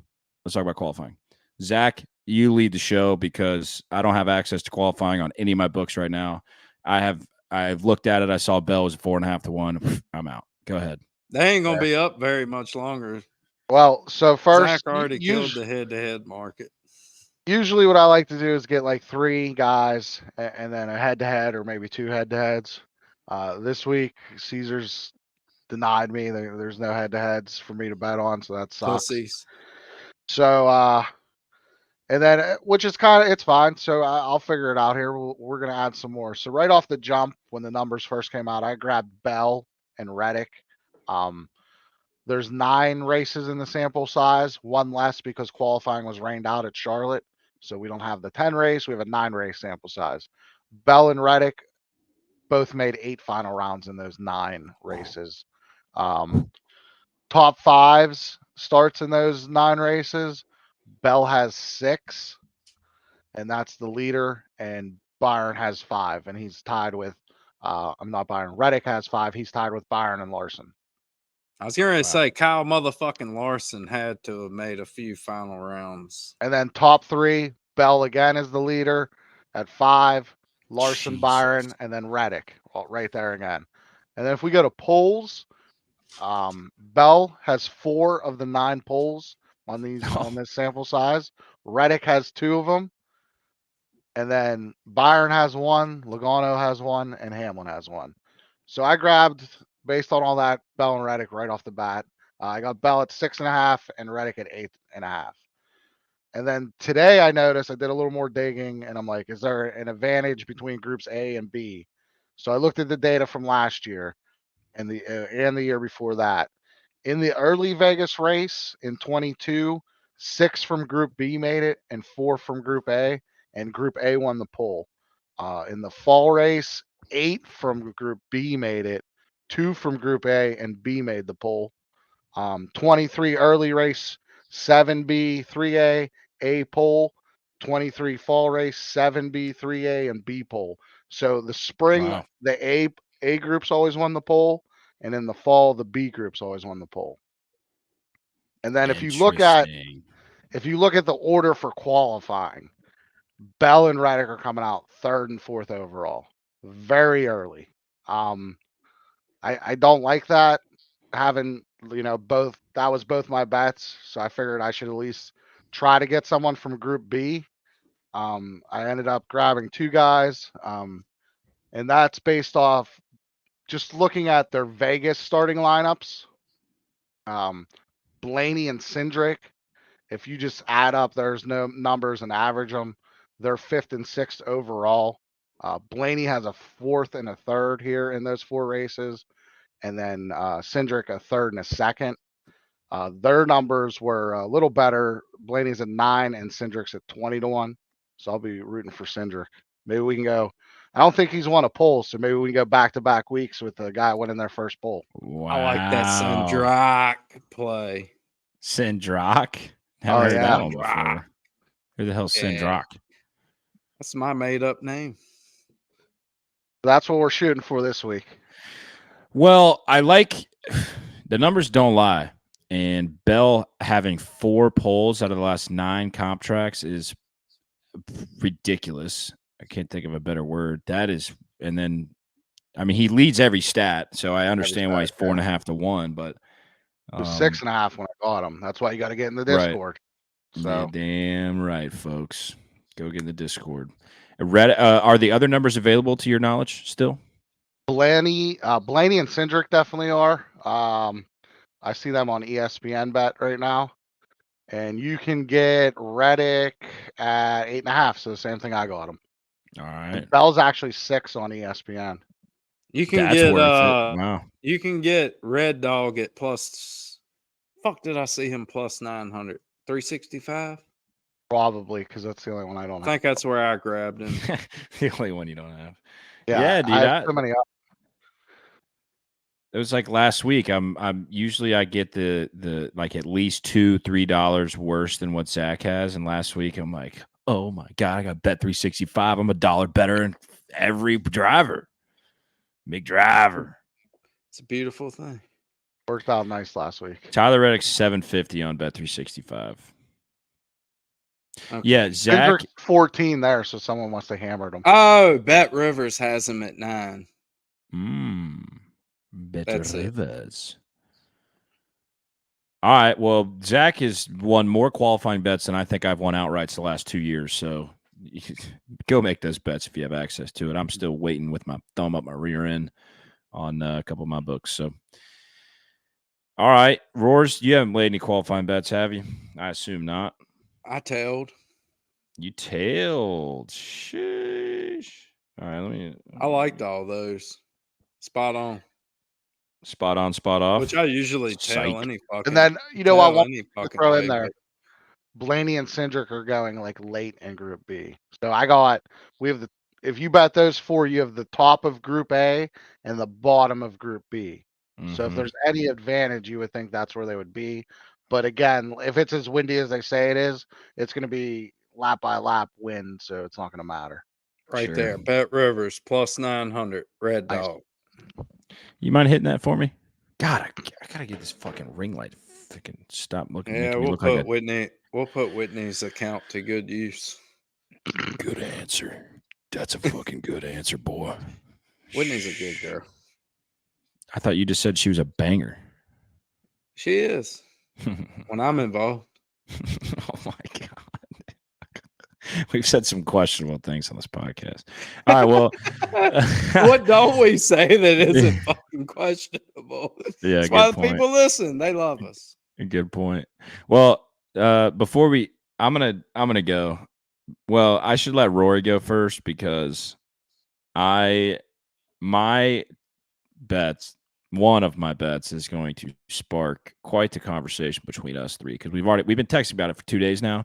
Zach, you lead the show because I don't have access to qualifying on any of my books right now. I've looked at it. I saw Bell was 4.5 to 1. I'm out. Go ahead. They ain't gonna be up very much longer. Well, so first, Zach already killed the head-to-head market. Usually, what I like to do is get like 3 guys and then a head-to-head or maybe 2 head-to-heads. This week, Caesars denied me. There's no head-to-heads for me to bet on, so that sucks. Pussies. So, and then, which is it's fine. So I'll figure it out here. We're going to add some more. So right off the jump, when the numbers first came out, I grabbed Bell and Reddick. There's 9 races in the sample size, 1 less because qualifying was rained out at Charlotte. So we don't have the 10 race. We have a 9 race sample size. Bell and Reddick both made 8 final rounds in those 9 races. Top 5s starts in those 9 races. Bell has 6 and that's the leader. And Byron has 5, and he's tied with. I'm not Byron. Reddick has 5. He's tied with Byron and Larson. I was going to Wow. say Kyle motherfucking Larson had to have made a few final rounds. And then top 3, Bell again is the leader at 5. Larson, Jesus. Byron, and then Reddick right there again. And then if we go to polls, Bell has 4 of the 9 polls on this sample size. Reddick has 2 of them, and then Byron has 1, Logano has 1, and Hamlin has 1. So I grabbed, based on all that, Bell and Reddick right off the bat. I got Bell at 6.5 and Reddick at 8.5. And then today I noticed I did a little more digging, and I'm like, is there an advantage between groups A and B? So I looked at the data from last year and the year before that. In the early Vegas race in 22, 6 from Group B made it and 4 from Group A, and Group A won the pole. In the fall race, 8 from Group B made it, 2 from Group A, and B made the pole. 23 early race, 7B, 3A, A pole. 23 fall race, 7B, 3A, and B pole. So the spring, Wow. the A groups always won the pole, and in the fall, the B groups always won the pole. And then if you look at the order for qualifying, Bell and Reddick are coming out 3rd and 4th overall, very early. I don't like that. Having both, that was both my bets, so I figured I should at least try to get someone from Group B. I ended up grabbing 2 guys, and that's based off just looking at their Vegas starting lineups. Blaney and Cindric, if you just add up there's no numbers and average them, they're 5th and 6th overall. Blaney has a 4th and a 3rd here in those 4 races, and then Cindric a 3rd and a 2nd. Their numbers were a little better. Blaney's at 9 and Cindric's at 20-1. So I'll be rooting for Cindric. Maybe we can go. I don't think he's won a poll, so maybe we can go back-to-back weeks with the guy winning their first poll. Wow. I like that Sandrock play. Sandrock? Never Oh, heard yeah. that one before. Who the hell's Sandrock? That's my made-up name. That's what we're shooting for this week. Well, I like the numbers don't lie. And Bell having 4 polls out of the last 9 comp tracks is ridiculous. I can't think of a better word. That is, and then, I mean, he leads every stat, so I understand why he's 4.5 to 1. But it was 6.5 when I got him. That's why you got to get in the Discord. Right. So yeah, damn right, folks. Go get in the Discord. Are the other numbers available to your knowledge still? Blaney and Cindric definitely are. I see them on ESPN Bet right now. And you can get Reddick at 8.5. So the same thing I got him. All right. And Bell's actually 6 on ESPN. You can That's get worth it. Wow. You can get Red Dog at plus. Fuck, did I see him plus 900? 365? Probably, because that's the only one I don't I think that's where I grabbed him. The only one you don't have. Yeah, dude. I have so many up. It was like last week. I'm usually I get the like at least $2-3 worse than what Zach has, and last week I'm like, oh my god, I got bet 365. I'm $1 better in every driver. Big driver. It's a beautiful thing. Worked out nice last week. Tyler Reddick's 750 on bet 365. Okay. Yeah, Zach 14 there, so someone must have hammered him. Oh, Bet Rivers has him at 9. Bet That's Rivers. All right. Well, Zach has won more qualifying bets than I think I've won outrights the last 2 years. So go make those bets if you have access to it. I'm still waiting with my thumb up my rear end on a couple of my books. So, all right, Roars, you haven't laid any qualifying bets, have you? I assume not. I tailed. You tailed. Sheesh. All right, I liked all those. Spot on. Spot on, spot off. Which I usually Psych. tell any fucking. And then, I tell want any to fucking throw way, in there. but Blaney and Cindric are going like late in Group B. So if you bet those 4, you have the top of Group A and the bottom of Group B. So if there's any advantage, you would think that's where they would be. But again, if it's as windy as they say it is, it's going to be lap by lap win, so it's not going to matter. Right Sure. there. Bet Rivers plus 900. Red Nice. Dog. You mind hitting that for me? God, I gotta get this fucking ring light. Freaking stop looking. Yeah, Making me we'll look put like a Whitney. We'll put Whitney's account to good use. good answer. That's a fucking good answer, boy. Whitney's a good girl. I thought you just said she was a banger. She is. When I'm involved. Oh my god. We've said some questionable things on this podcast. All right, well, What don't we say that isn't fucking questionable? Yeah, That's why good the point. people listen. They love us. Good point. Well, before I'm gonna go. Well, I should let Rory go first because my bets, one of my bets is going to spark quite the conversation between us three because we've been texting about it for 2 days now,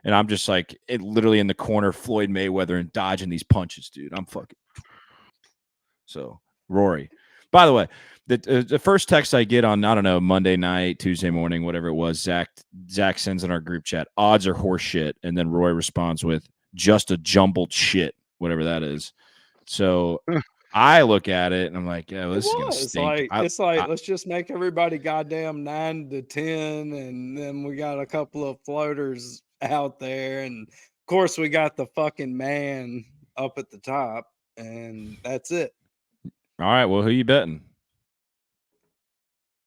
and I'm just like literally in the corner, Floyd Mayweather and dodging these punches, dude. I'm fucking. So Rory. By the way, the first text I get on, I don't know, Monday night, Tuesday morning, whatever it was, Zach sends in our group chat, odds are horse shit, and then Roy responds with just a jumbled shit, whatever that is. So I look at it and I'm like, yeah, well, this is gonna stink. It's like let's just make everybody goddamn 9 to 10, and then we got a couple of floaters out there, and of course we got the fucking man up at the top, and that's it. All right, well, who you betting?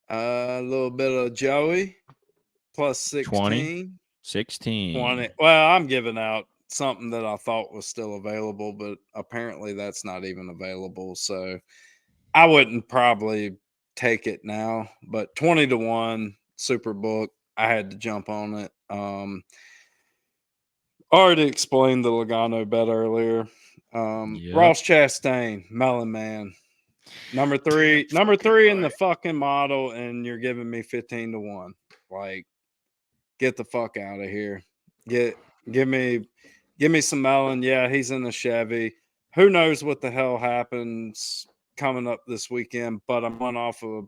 A little bit of Joey plus 16. 20. Well, I'm giving out something that I thought was still available, but apparently that's not even available. So I wouldn't probably take it now, but 20 to 1 Superbook. I had to jump on it. Already explained the Logano bet earlier. Yep. Ross Chastain, Melon Man. Number three in the fucking model, and you're giving me 15 to 1. Like, get the fuck out of here. Give me some Melon. Yeah, he's in the Chevy. Who knows what the hell happens coming up this weekend, but I'm going off of,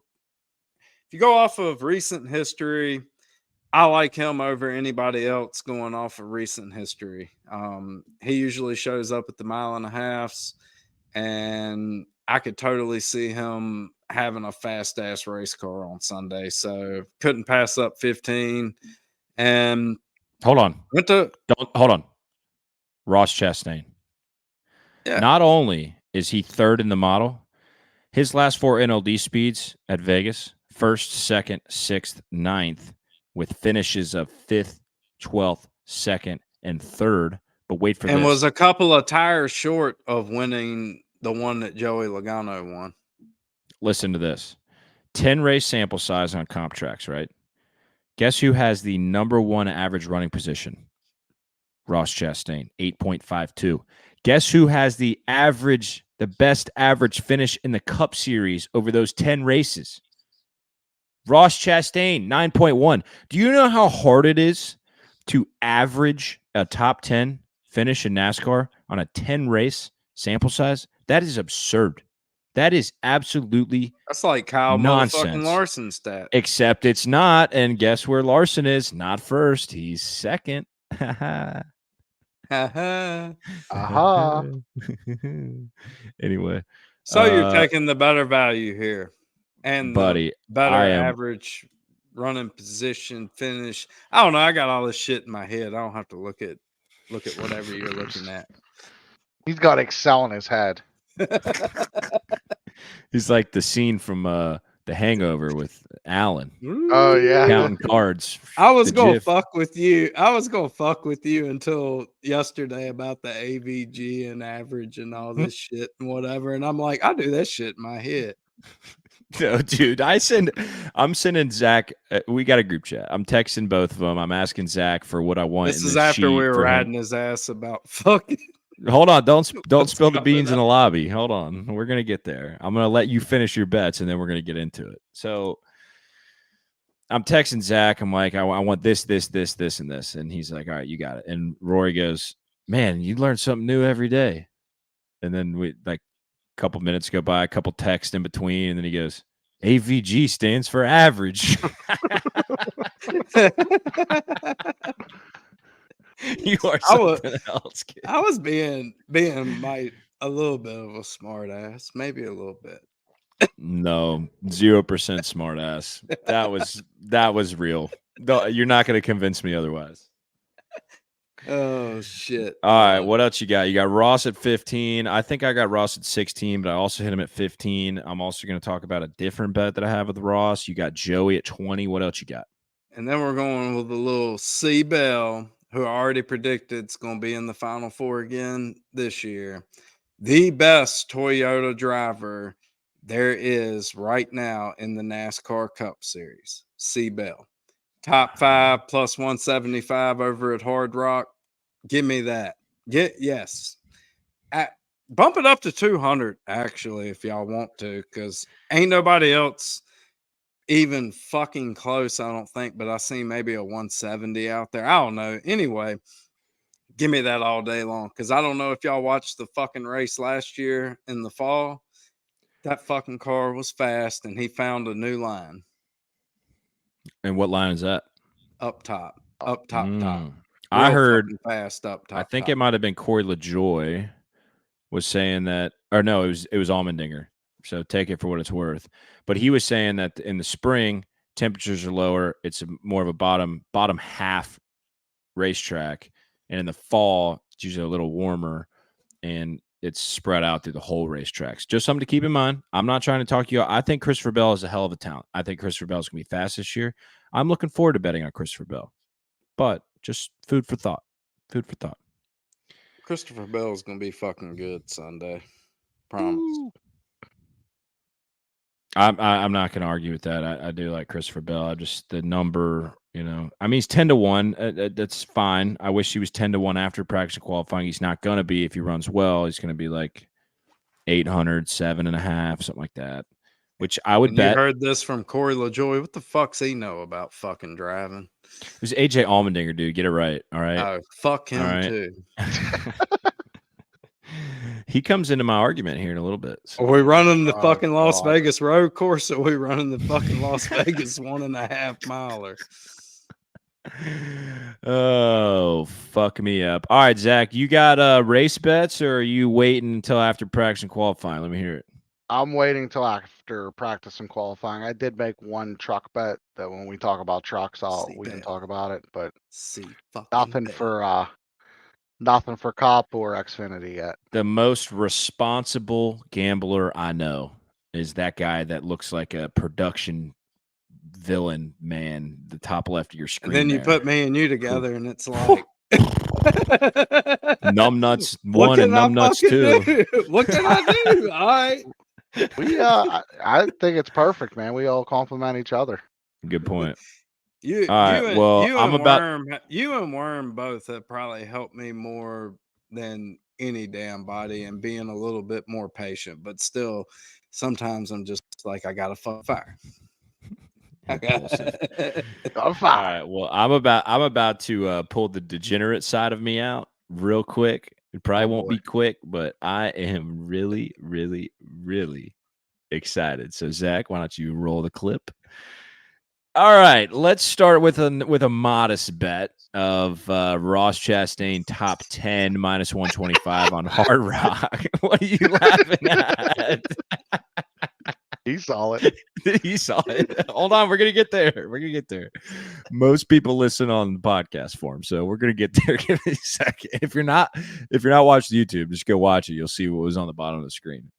if you go off of recent history, I like him over anybody else going off of recent history. He usually shows up at the 1.5 miles, and I could totally see him having a fast ass race car on Sunday. So couldn't pass up 15. And Hold on. don't Hold on. Ross Chastain. Yeah. Not only is he third in the model, his last 4 NLD speeds at Vegas, 1st, 2nd, 6th, 9th, with finishes of 5th, 12th, 2nd, and 3rd. But wait for this. And was a couple of tires short of winning the one that Joey Logano won. Listen to this. 10 race sample size on comp tracks, right? Guess who has the number 1 average running position? Ross Chastain, 8.52. Guess who has the best average finish in the Cup Series over those 10 races? Ross Chastain, 9.1. Do you know how hard it is to average a top 10 finish in NASCAR on a 10 race sample size? That is absurd. That is absolutely That's like Kyle nonsense. Motherfucking Larson's stat. Except it's not. And guess where Larson is? Not first. He's second. Aha. Anyway. So you're taking the better value here, and buddy, the better I am- average running position finish. I don't know. I got all this shit in my head. I don't have to look at whatever you're looking at. He's got Excel in his head. He's like the scene from The Hangover with Alan Oh yeah. counting cards. I was The gonna GIF. fuck with you. I was gonna fuck with you until yesterday about the AVG and average and all this shit and whatever. And I'm like, I do that shit in my head. No, dude, I'm sending Zach. We got a group chat. I'm texting both of them. I'm asking Zach for what I want. This in is the after we sheet were for him. riding his ass about fucking. Hold on, don't What's spill the coming beans in up? the lobby. Hold on, we're gonna get there. I'm gonna let you finish your bets, and then we're gonna get into it. So I'm texting Zach. I'm like, I want this, and this, and he's like, all right, you got it. And Rory goes, man, you learn something new every day. And then we like a couple minutes go by, a couple texts in between, and then he goes, AVG stands for average. You are I was, something else, kid. I was being a little bit of a smart ass, maybe a little bit. No, 0% smart ass. That was real. No, you're not going to convince me otherwise. Oh shit! All right, what else you got? You got Ross at 15. I think I got Ross at 16, but I also hit him at 15. I'm also going to talk about a different bet that I have with Ross. You got Joey at 20. What else you got? And then we're going with a little C Bell, who I already predicted is going to be in the Final Four again this year. The best Toyota driver there is right now in the NASCAR Cup Series, C Bell. Top 5 plus 175 over at Hard Rock. Give me that. Yes. Bump it up to 200, actually, if y'all want to, because ain't nobody else even fucking close, I don't think. But I seen maybe a 170 out there. I don't know. Anyway, give me that all day long, because I don't know if y'all watched the fucking race last year in the fall. That fucking car was fast, and he found a new line. And what line is that? Up top. Top. I Real heard fucking fast up top. I think it might have been Corey LaJoy was saying that, or no, it was Allmendinger. So take it for what it's worth. But he was saying that in the spring, temperatures are lower. It's more of a bottom half racetrack, and in the fall, it's usually a little warmer, and it's spread out through the whole racetracks. Just something to keep in mind. I'm not trying to talk you out. I think Christopher Bell is a hell of a talent. I think Christopher Bell is going to be fast this year. I'm looking forward to betting on Christopher Bell. But just food for thought. Food for thought. Christopher Bell is going to be fucking good Sunday. Promise. I'm not going to argue with that. I do like Christopher Bell. I just the number, I mean, he's 10-1. That's fine. I wish he was 10-1 after practice and qualifying. He's not going to be if he runs well. He's going to be like 800, 7.5, something like that. Which I would bet. You heard this from Corey LaJoy. What the fuck's he know about fucking driving? It was AJ Allmendinger, dude. Get it right. All right. Oh, fuck him right. too. He comes into my argument here in a little bit. So. Are we running the fucking Las Vegas road course, or are we running the fucking Las Vegas 1.5 miler? Oh, fuck me up. All right, Zach, you got race bets, or are you waiting until after practice and qualifying? Let me hear it. I'm waiting till after practice and qualifying. I did make one truck bet that when we talk about trucks, we can talk about it, but nothing for Cop or Xfinity yet. The most responsible gambler I know is that guy that looks like a production villain man, the top left of your screen. And then you put me and you together, and it's like Numbnuts 1 and Numbnuts 2. What can I do? All right. I think it's perfect, man. We all compliment each other. Good point. You and Worm both have probably helped me more than any damn body, and being a little bit more patient. But still, sometimes I'm just like, I gotta fuck fire. I'm All right. Well, I'm about to pull the degenerate side of me out real quick. It probably won't be quick, but I am really, really, really excited. So, Zach, why don't you roll the clip? All right, let's start with a modest bet of Ross Chastain top 10 minus 125 on Hard Rock. What are you laughing at? He saw it. He saw it. Hold on, we're gonna get there. Most people listen on the podcast form, so we're gonna get there. Give me a second. If you're not watching YouTube, just go watch it. You'll see what was on the bottom of the screen.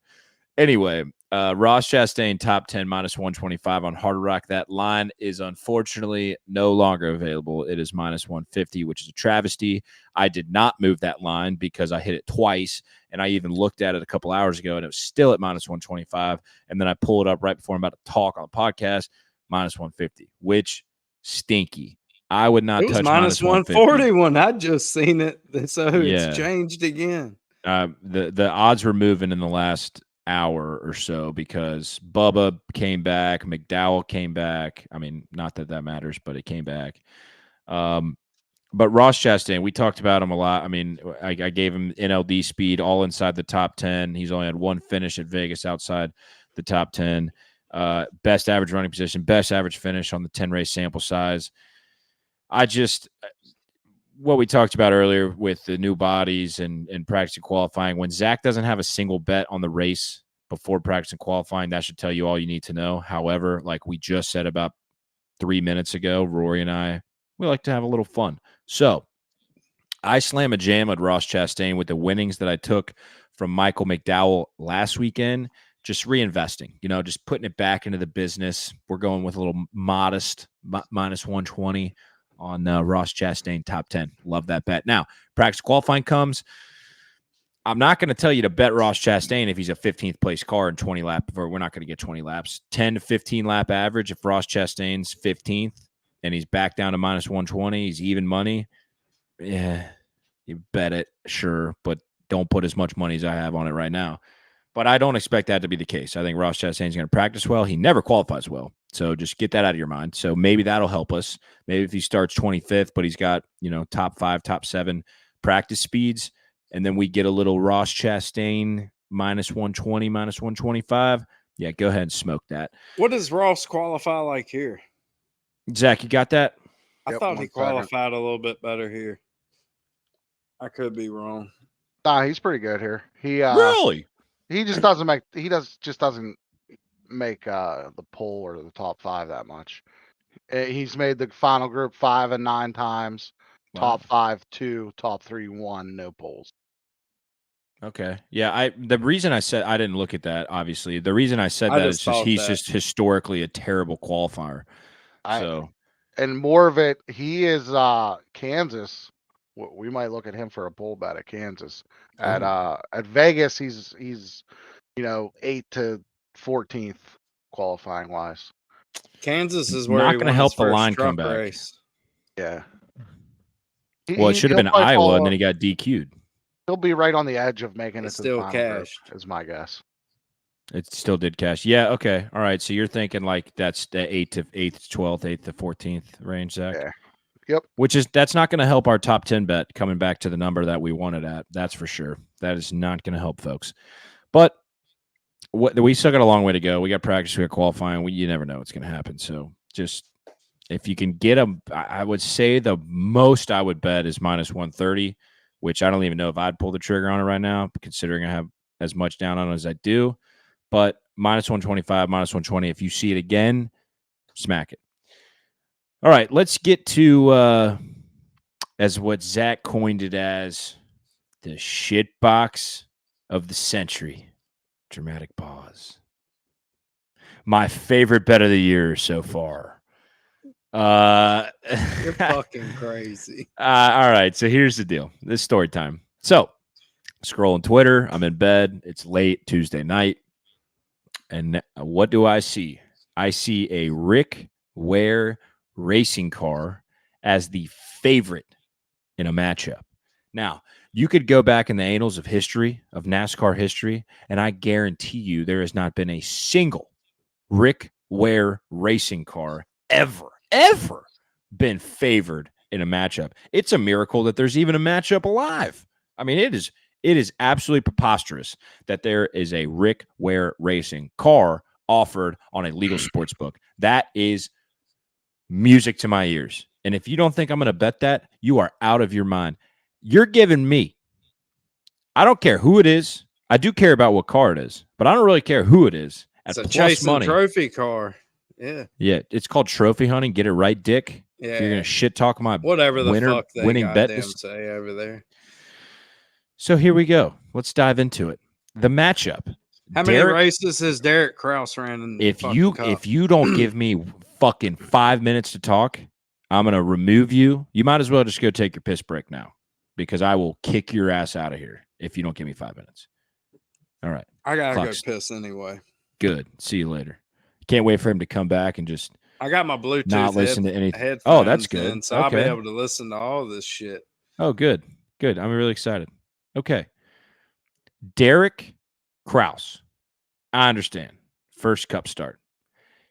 Anyway, Ross Chastain top 10 minus 125 on Hard Rock. That line is unfortunately no longer available. It is minus 150, which is a travesty. I did not move that line because I hit it twice, and I even looked at it a couple hours ago, and it was still at minus 125. And then I pull it up right before I'm about to talk on the podcast, minus 150, which stinky. I would not touch minus 140 when I just seen it, so it's changed again. The odds were moving in the last hour or so because Bubba came back, McDowell came back. I mean, not that matters, but it came back. But Ross Chastain, we talked about him a lot. I mean, I gave him NLD speed all inside the top 10. He's only had one finish at Vegas outside the top 10. Best average running position, best average finish on the 10 race sample size. what we talked about earlier with the new bodies and practice and qualifying, when Zach doesn't have a single bet on the race before practice and qualifying, that should tell you all you need to know. However, like we just said about 3 minutes ago, Rory and I, we like to have a little fun. So I slam a jam at Ross Chastain with the winnings that I took from Michael McDowell last weekend, just reinvesting, just putting it back into the business. We're going with a little modest minus 120 on Ross Chastain top 10. Love that bet. Now, practice qualifying comes. I'm not going to tell you to bet Ross Chastain if he's a 15th place car in 20 laps. We're not going to get 20 laps. 10 to 15 lap average. If Ross Chastain's 15th and he's back down to minus 120, he's even money. Yeah, you bet it, sure, but don't put as much money as I have on it right now. But I don't expect that to be the case. I think Ross Chastain's going to practice well. He never qualifies well. So just get that out of your mind. So maybe that'll help us. Maybe if he starts 25th, but he's got, top 5, top 7 practice speeds, and then we get a little Ross Chastain minus 120, minus 125. Yeah, go ahead and smoke that. What does Ross qualify like here? Zach, you got that? I Yep, thought 1 he qualified a little bit better here. I could be wrong. Nah, he's pretty good here. Really? He just doesn't make doesn't make the pole or the top 5 that much. He's made the final group 5 and 9 times, Wow. top 5 2, top 3 1, no poles. Okay. Yeah, the reason I said I didn't look at that, obviously. The reason I said that is just he's just historically a terrible qualifier. And more of it, he is Kansas. We might look at him for a bull bet at Kansas. At Vegas, he's 8th to 14th qualifying wise. Kansas is where not going to help his the first line truck come back. race. Yeah. Well, it should have been Iowa, and then he got DQ'd. He'll be right on the edge of making it to the final group, is my guess. It still did cash. Yeah, okay. All right. So you're thinking like that's the 8th to 12th, 8th to 14th range, Zach? Yeah. Yep. That's not going to help our top 10 bet coming back to the number that we wanted at. That's for sure. That is not going to help, folks. But we still got a long way to go. We got practice, we got qualifying. You never know what's going to happen. So just if you can get them, I would say the most I would bet is minus 130, which I don't even know if I'd pull the trigger on it right now, considering I have as much down on it as I do. But minus 125, minus 120, if you see it again, smack it. All right, let's get to as what Zach coined it as the shit box of the century. Dramatic pause. My favorite bet of the year so far. You're fucking crazy. All right, so here's the deal. This is story time. So, scrolling Twitter. I'm in bed. It's late Tuesday night. And what do I see? I see a Rick Ware racing car as the favorite in a matchup. Now, you could go back in the annals of history, of NASCAR history, and I guarantee you there has not been a single Rick Ware racing car ever been favored in a matchup. It's a miracle that there's even a matchup alive. I mean, it is absolutely preposterous that there is a Rick Ware racing car offered on a legal sports book. That is music to my ears. And if you don't think I'm going to bet that, you are out of your mind. You're giving me, I don't care who it is. I do care about what car it is, but I don't really care who it is. It's a chasing trophy car. Yeah. Yeah. It's called trophy hunting. Get it right, Dick. Yeah. If you're going to shit talk my whatever the fuck they winning bet say over there. So here we go. Let's dive into it. The matchup. How many races has Derek Kraus ran in if you don't give me fucking 5 minutes to talk, I'm going to remove you. You might as well just go take your piss break now, because I will kick your ass out of here if you don't give me 5 minutes. All right. I got to go piss anyway. Good. See you later. Can't wait for him to come back and just I got my Bluetooth not listen to anything. Oh, that's good. So I'll be able to listen to all this shit. Oh, good. Good. I'm really excited. Okay. Derek Kraus. I understand. First Cup start.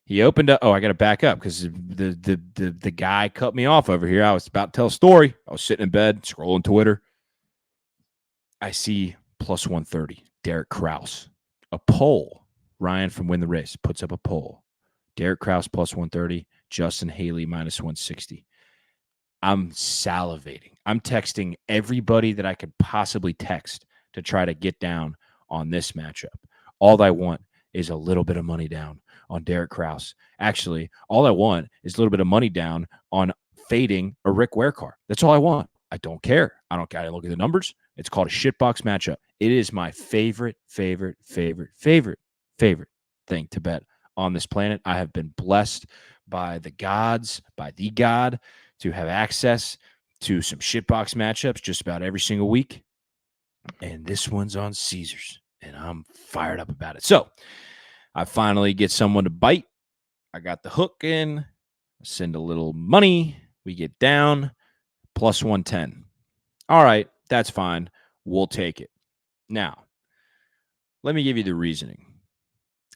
He opened up. Oh, I got to back up because the guy cut me off over here. I was about to tell a story. I was sitting in bed, scrolling Twitter. I see plus 130. Derek Kraus. A poll. Ryan from Win the Race puts up a poll. Derek Kraus plus 130. Justin Haley minus 160. I'm salivating. I'm texting everybody that I could possibly text to try to get down on this matchup. All I want is a little bit of money down on Derek Krause. Actually, all I want is a little bit of money down on fading a Rick Ware car. That's all I want. I don't care. I don't care. I look at the numbers. It's called a shitbox matchup. It is my favorite thing to bet on this planet. I have been blessed by the gods, by the God, to have access to some shitbox matchups just about every single week. And this one's on Caesars, and I'm fired up about it. So I finally get someone to bite. I got the hook in, I send a little money. We get down plus 110. All right, that's fine. We'll take it. Now, let me give you the reasoning.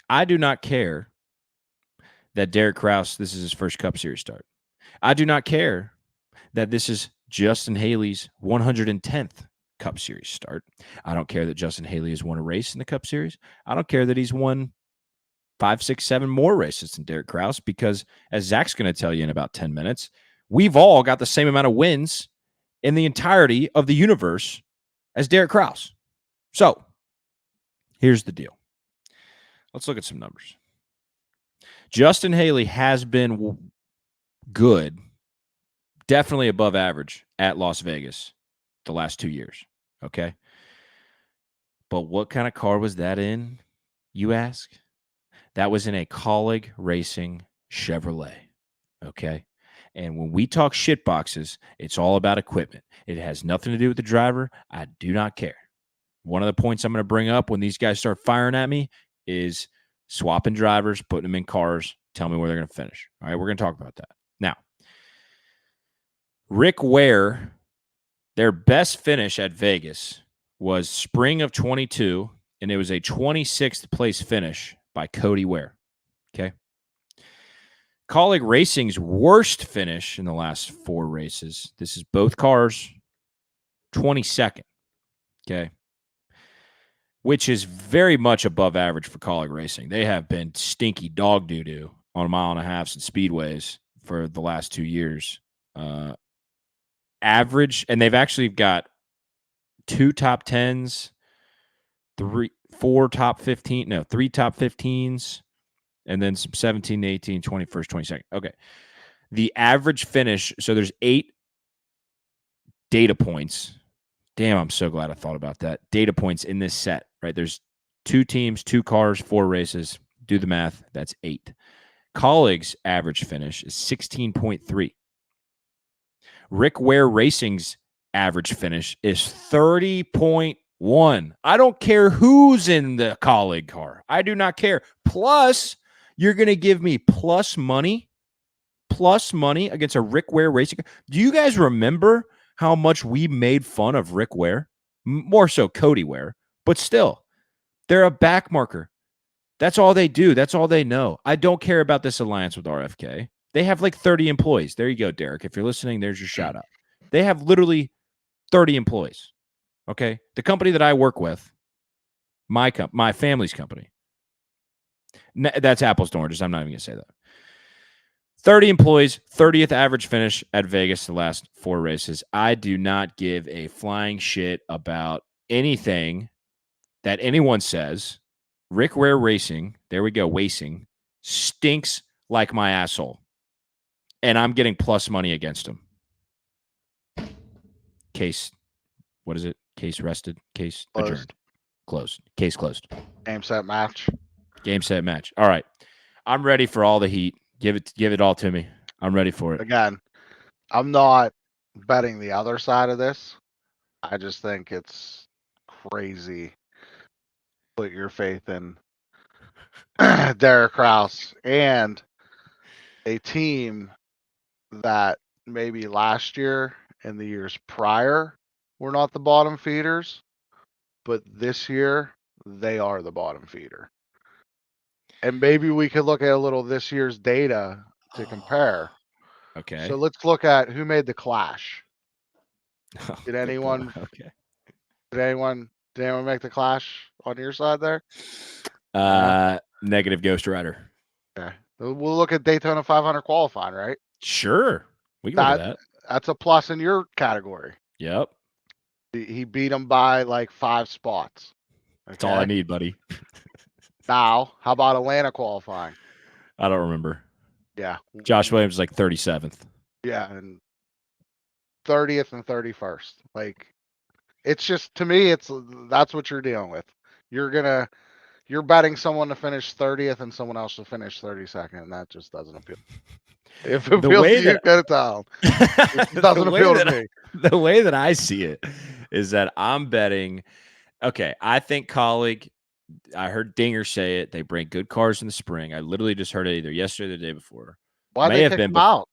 I do not care that Derek Krause, this is his first Cup Series start. I do not care that this is Justin Haley's 110th Cup Series start. I don't care that Justin Haley has won a race in the Cup Series. I don't care that he's won 5, 6, 7 more races than Derek Krause, because as Zach's going to tell you in about 10 minutes, we've all got the same amount of wins in the entirety of the universe as Derek Krause. So here's the deal. Let's look at some numbers. Justin Haley has been good, definitely above average at Las Vegas the last 2 years. Okay. But what kind of car was that in, you ask? That was in a Colleague Racing Chevrolet. Okay. And when we talk shit boxes, it's all about equipment. It has nothing to do with the driver. I do not care. One of the points I'm going to bring up when these guys start firing at me is swapping drivers, putting them in cars, tell me where they're going to finish. All right, we're going to talk about that. Now, Rick Ware, their best finish at Vegas was spring of 22, and it was a 26th place finish by Cody Ware. Okay. Colleague Racing's worst finish in the last 4 races. This is both cars, 22nd. Okay. Which is very much above average for Colleague Racing. They have been stinky dog doo-doo on 1.5 miles and speedways for the last 2 years. Average, and they've actually got 2 top 10s, 3 top 15s, and then some 17, 18, 21st, 22nd. Okay. The average finish, so there's 8 data points. Damn, I'm so glad I thought about that. Data points in this set, right? There's 2 teams, 2 cars, 4 races. Do the math. That's 8. Colleague's average finish is 16.3. Rick Ware Racing's average finish is 30.1. I don't care who's in the Colleague car. I do not care. Plus, you're going to give me plus money against a Rick Ware Racing. Do you guys remember how much we made fun of Rick Ware? More so Cody Ware, but still, they're a back marker. That's all they do. That's all they know. I don't care about this alliance with RFK. They have like 30 employees. There you go, Derek. If you're listening, there's your shout out. They have literally 30 employees. Okay. The company that I work with, my family's company, that's apples to oranges. I'm not even going to say that. 30 employees, 30th average finish at Vegas the last 4 races. I do not give a flying shit about anything that anyone says. Rick Ware Racing, there we go, Racing, stinks like my asshole. And I'm getting plus money against him. Case, what is it? Case rested, case Closed. adjourned. Closed. Case closed. Game, set, match. Game, set, match. All right. I'm ready for all the heat. Give it all to me. I'm ready for it. Again, I'm not betting the other side of this. I just think it's crazy. Put your faith in Derek Krause and a team that maybe last year and the years prior were not the bottom feeders, but this year they are the bottom feeder. And maybe we could look at a little this year's data to compare. Okay. So let's look at who made the Clash. Oh, Did anyone? Okay. Did anyone make the Clash on your side there? Negative Ghost Rider. Okay. We'll look at Daytona 500 qualifying, right? Sure. We can look at that. That's a plus in your category. Yep. He beat him by like 5 spots. That's all I need, buddy. Now, how about Atlanta qualifying? I don't remember. Yeah. Josh Williams is like 37th. Yeah, and 30th and 31st. Like, it's just, to me, that's what you're dealing with. You're betting someone to finish 30th and someone else to finish 32nd, and that just doesn't appeal. If it appeals to you, get it down. It doesn't appeal to me. The way that I see it is that I'm betting. Okay, I think Colleague. I heard Dinger say it. They bring good cars in the spring. I literally just heard it either yesterday or the day before. Why they kick him out?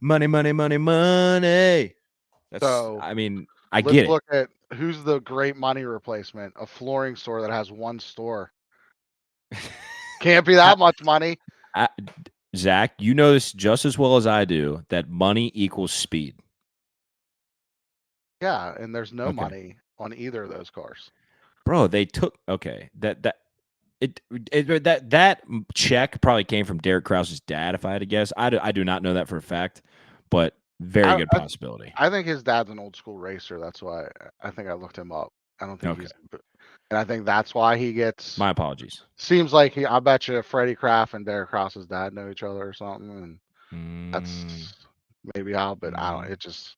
Money, money, money, money. That's. So, I mean, I let's get it. look at who's the great money replacement. A flooring store that has one store. Can't be that much money. Zach, you know this just as well as I do, that money equals speed. Yeah, and there's no money on either of those cars. Bro, they took that check probably came from Derek Krause's dad, if I had to guess. I do not know that for a fact, but very good possibility. I think his dad's an old school racer. That's why I think I looked him up. I don't think he's, and I think that's why he gets. My apologies. Seems like I bet you Freddie Kraft and Derek Krause's dad know each other or something, and that's maybe how. But I don't. It just.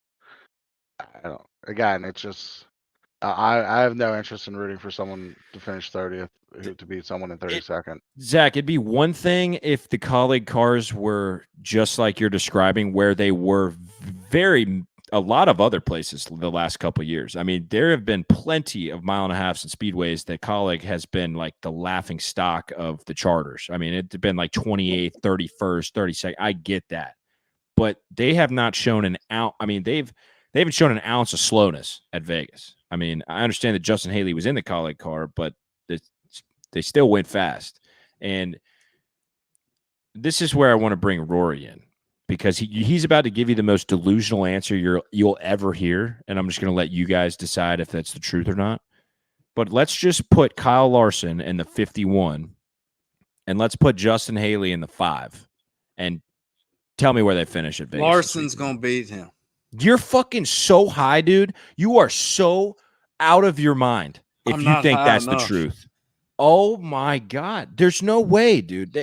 I don't. Again, it's just. I have no interest in rooting for someone to finish 30th, to beat someone in 32nd. Zach, it'd be one thing if the Colleague cars were just like you're describing, where they were a lot of other places the last couple of years. I mean, there have been plenty of 1.5 miles and speedways that Colleague has been like the laughing stock of the charters. I mean, it's been like 28th, 31st, 32nd. I get that. But they have not shown an ounce. I mean, they haven't shown an ounce of slowness at Vegas. I mean, I understand that Justin Haley was in the Colleague car, but they still went fast. And this is where I want to bring Rory in, because he's about to give you the most delusional answer you'll ever hear, and I'm just going to let you guys decide if that's the truth or not. But let's just put Kyle Larson in the 51, and let's put Justin Haley in the 5, and tell me where they finish at Vegas. Larson's going to beat him. You're fucking so high, dude. You are so out of your mind if you think that's the truth. Oh my God. There's no way, dude.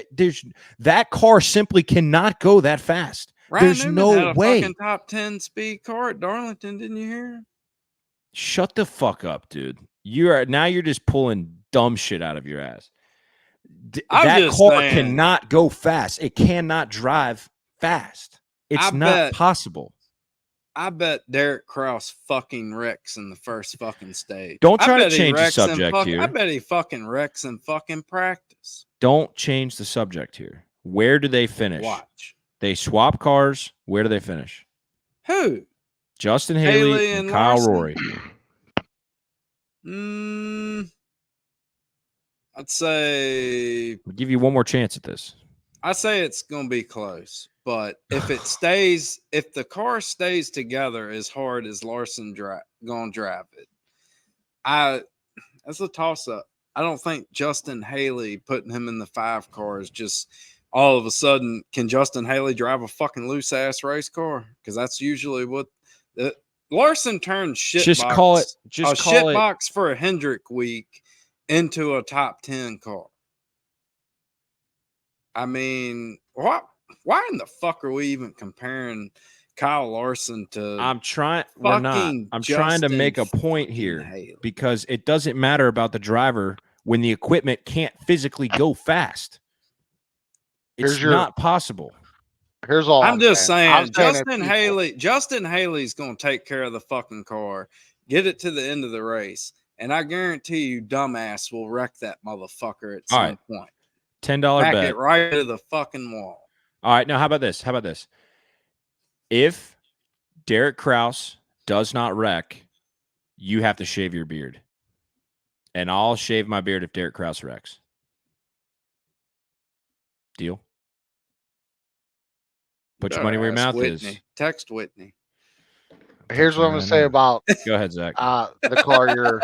That car simply cannot go that fast. Ryan There's Newman no had a way. Fucking top 10 speed car at Darlington, didn't you hear? Shut the fuck up, dude. You're just pulling dumb shit out of your ass. That car cannot go fast. It cannot drive fast. It's not possible. I bet Derek Krause fucking wrecks in the first fucking stage. Don't try to change the subject here. I bet he fucking wrecks in fucking practice. Don't change the subject here. Where do they finish? Watch. They swap cars. Where do they finish? Who? Justin Haley and Kyle Rory. I'd say. I'll give you one more chance at this. I say it's going to be close, but if the car stays together as hard as Larson going to drive it, that's a toss up. I don't think Justin Haley putting him in the 5 car is just all of a sudden. Can Justin Haley drive a fucking loose ass race car? Because that's usually what Larson turned shitbox for a Hendrick week into a top 10 car. I mean, why in the fuck are we even comparing Kyle Larson to? I'm trying to make a point here, because it doesn't matter about the driver when the equipment can't physically go fast. It's not possible. Here's all I'm just saying. Justin Haley's going to take care of the fucking car, get it to the end of the race, and I guarantee you, dumbass will wreck that motherfucker at some point. $10 Back bet. it right to the fucking wall. All right. Now, how about this? If Derek Krause does not wreck, you have to shave your beard. And I'll shave my beard if Derek Krause wrecks. Deal? Put your money where your mouth is. Text Whitney. Here's what I'm going to say about. Go ahead, Zach. The car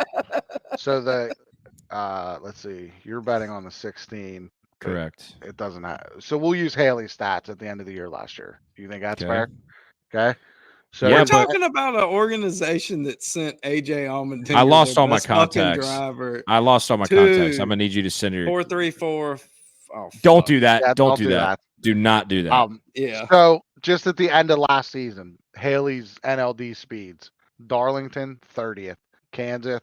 let's see. You're betting on the 16. Correct. It doesn't have. So we'll use Haley's stats at the end of the year last year. Do you think that's fair? Okay. So Yeah, We're but talking about an organization that sent AJ Allmendinger, I lost their all my best fucking contacts. driver, I lost all my contacts. I'm gonna need you to send your. 434. Oh, Don't fuck. do that. yeah, Don't do that. Do not do that. Yeah. So just at the end of last season, Haley's NLD speeds: Darlington 30th, Kansas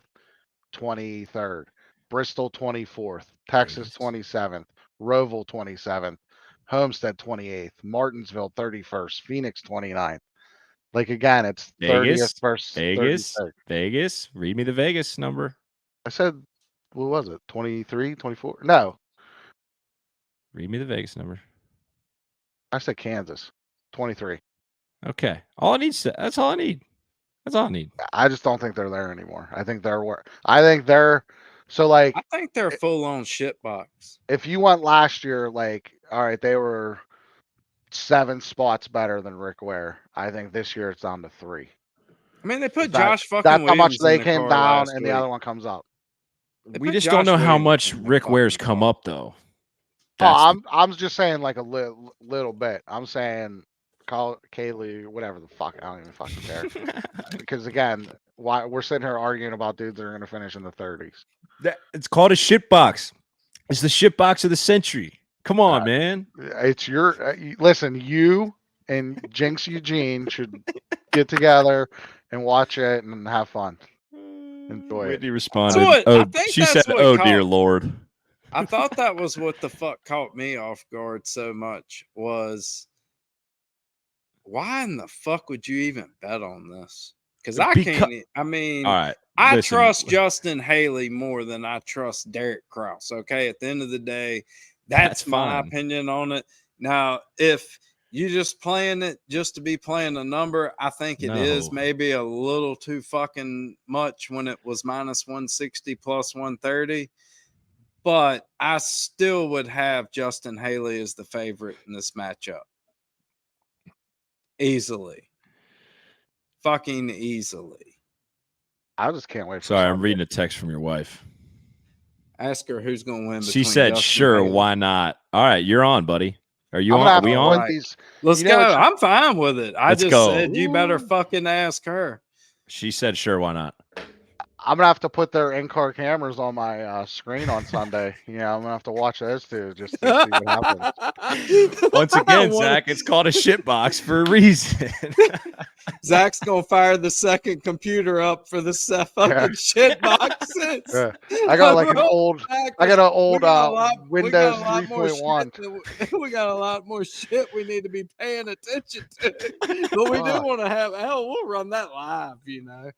23rd, Bristol 24th, Texas Vegas. 27th, Roval 27th, Homestead 28th, Martinsville 31st, Phoenix 29th. Like again, it's 30th versus Vegas. 33rd. Vegas. Read me the Vegas number. I said, what was it? 23, 24? No, Read me the Vegas number. I said Kansas 23. Okay. All I need. That's all I need. That's all I need. I just don't think they're there anymore. I think they're so like I think they're full on shit box. if you went last year, like all right, they were 7 spots better than Rick Ware. I think this year it's down to 3. I mean, they put That, Josh fucking that's how much Williams in they the came car down, last and week. the other one comes up. They We put just don't Josh know how Williams much in the Rick Ware's fucking come car. up though. Oh, I'm just saying like a little bit. I'm saying call Kaylee, whatever the fuck. I don't even fucking care. Because again, why we're sitting here arguing about dudes that are going to finish in the 30s. It's called a shit box. It's the shit box of the century. Come on, man. It's your listen. You and Jinx Eugene should get together and watch it and have fun. Enjoy it. Whitney responded. So what? Oh, I think she that's said, what "Oh caught- dear Lord." I thought that was what the fuck caught me off guard so much was why in the fuck would you even bet on this? Because I can't. I mean, All right. I listen. trust Justin Haley more than I trust Derek Kraus. Okay, at the end of the day, that's my fine. opinion on it. Now, if you just playing it just to be playing a number, I think it is No. maybe a little too fucking much when it was minus 160 plus 130. But I still would have Justin Haley as the favorite in this matchup. Easily. Fucking easily. I just can't wait for Sorry, I'm Sunday. reading a text from your wife. Ask her who's going to win. She said, Justin "Sure, Haley. why not?" All right, you're on, buddy. Are you I'm on? gonna Are have we to on? put these. Let's You know go. what I'm fine with it. I Let's just go. said you better fucking ask her. She said, "Sure, why not?" I'm gonna have to put their in-car cameras on my screen on Sunday. Yeah, I'm gonna have to watch those two just to see what happens. Once again, Zach, it's called a shit box for a reason. Zach's gonna fire the second computer up for the fucking shit boxes. Yeah. I got like an old. I got an old Windows 3.1. We got a lot more shit we need to be paying attention to. But we do want to have. Hell, we'll run that live. You know.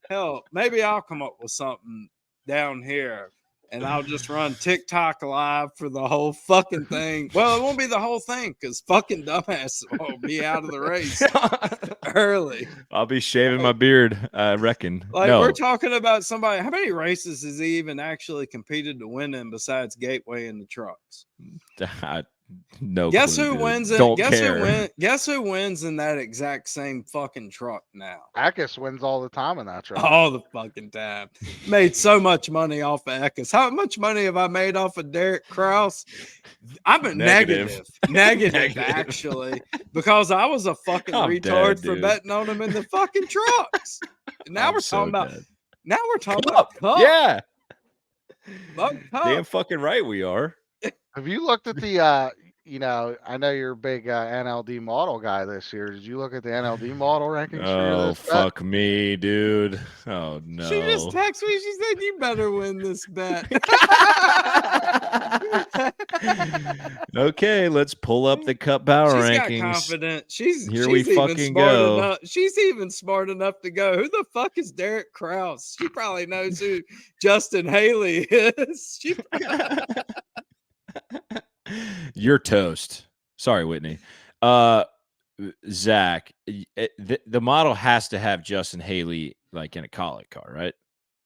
Hell, maybe I'll come up with something down here and I'll just run TikTok live for the whole fucking thing. Well, it won't be the whole thing because fucking dumbass will be out of the race early. I'll be shaving my beard, I reckon. Like no. we're talking about somebody. How many races has he even actually competed to win in besides Gateway and the trucks? No. Guess clue, who dude. wins it? Don't Guess care. Guess who wins in that exact same fucking truck now? Akis wins all the time in that truck. All the fucking time. Made so much money off of Eckes. How much money have I made off of Derek Kraus? I'm a negative, actually, because I was a fucking retard for betting on him in the fucking trucks. Now we're talking about. Now we're talking about Cup. Yeah. Cup. Damn fucking right we are. Have you looked at the? You know, I know you're a big NLD model guy this year. Did you look at the NLD model rankings? Oh, fuck me, dude. Oh, no. She just texted me. She said, "You better win this bet." Okay, let's pull up the Cup Power rankings. She's got confidence. She's we fucking go. Enough. She's even smart enough to go, who the fuck is Derek Kraus? She probably knows who Justin Haley is. You're toast. Sorry, Whitney. Zach, the model has to have Justin Haley like in a Colic car, right?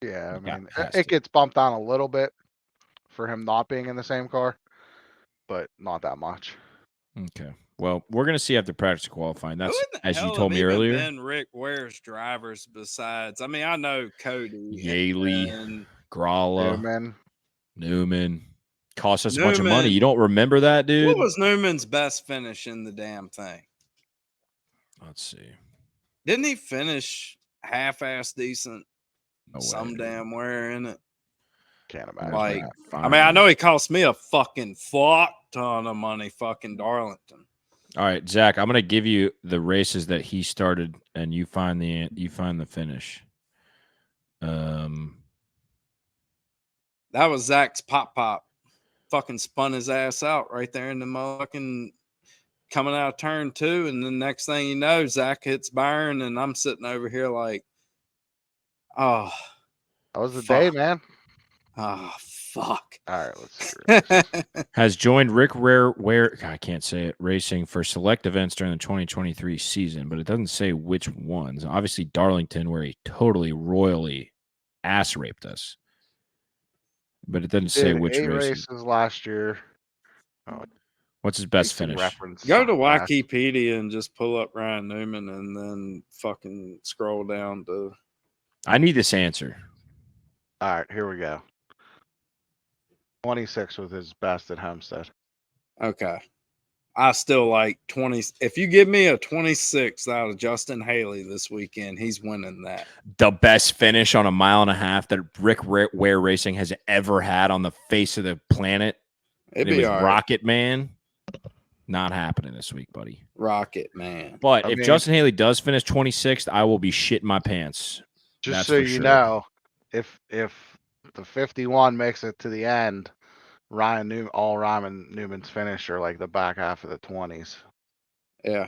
Yeah, I mean, it gets bumped down a little bit for him not being in the same car, but not that much. Okay. Well, we're gonna see after practice qualifying. That's as you told me earlier. Been Rick Ware's drivers besides. I mean, I know Cody, Yaley, and Gralla, Newman. Cost us a bunch of money. You don't remember that, dude? What was Newman's best finish in the damn thing? Let's see. Didn't he finish half-ass decent No way, some dude. damn where in it? Can't imagine. Like, that. I mean, I know he cost me a fucking fuck ton of money, fucking Darlington. All right, Zach, I'm gonna give you the races that he started, and you find the finish. That was Zach's pop. Fucking spun his ass out right there in the fucking coming out of turn 2, and then next thing you know, Zach hits Byron, and I'm sitting over here like, oh, That was the fuck. day, man. Oh, fuck. All right, let's see. Your races. Has joined Rick Ware I can't say it, racing for select events during the 2023 season, but it doesn't say which ones. Obviously, Darlington, where he totally royally ass raped us, but it doesn't say Did which 8 races. races last year. What's his best Racing finish? Reference Go to sucked ass. Wikipedia and just pull up Ryan Newman and then fucking scroll down to. I need this answer. All right, here we go. 26 was his best at Homestead. Okay. I still like 20. If you give me a 26 out of Justin Haley this weekend, he's winning that. The best finish on a mile and a half that Rick Ware Racing has ever had on the face of the planet. It'd It be was all right. Rocket Man. Not happening this week, buddy. Rocket Man. But I if mean- Justin Haley does finish 26th, I will be shitting my pants. Just That's so for you sure. know, if the 51 makes it to the end, Ryan Newman's finish are like the back half of the 20s Yeah.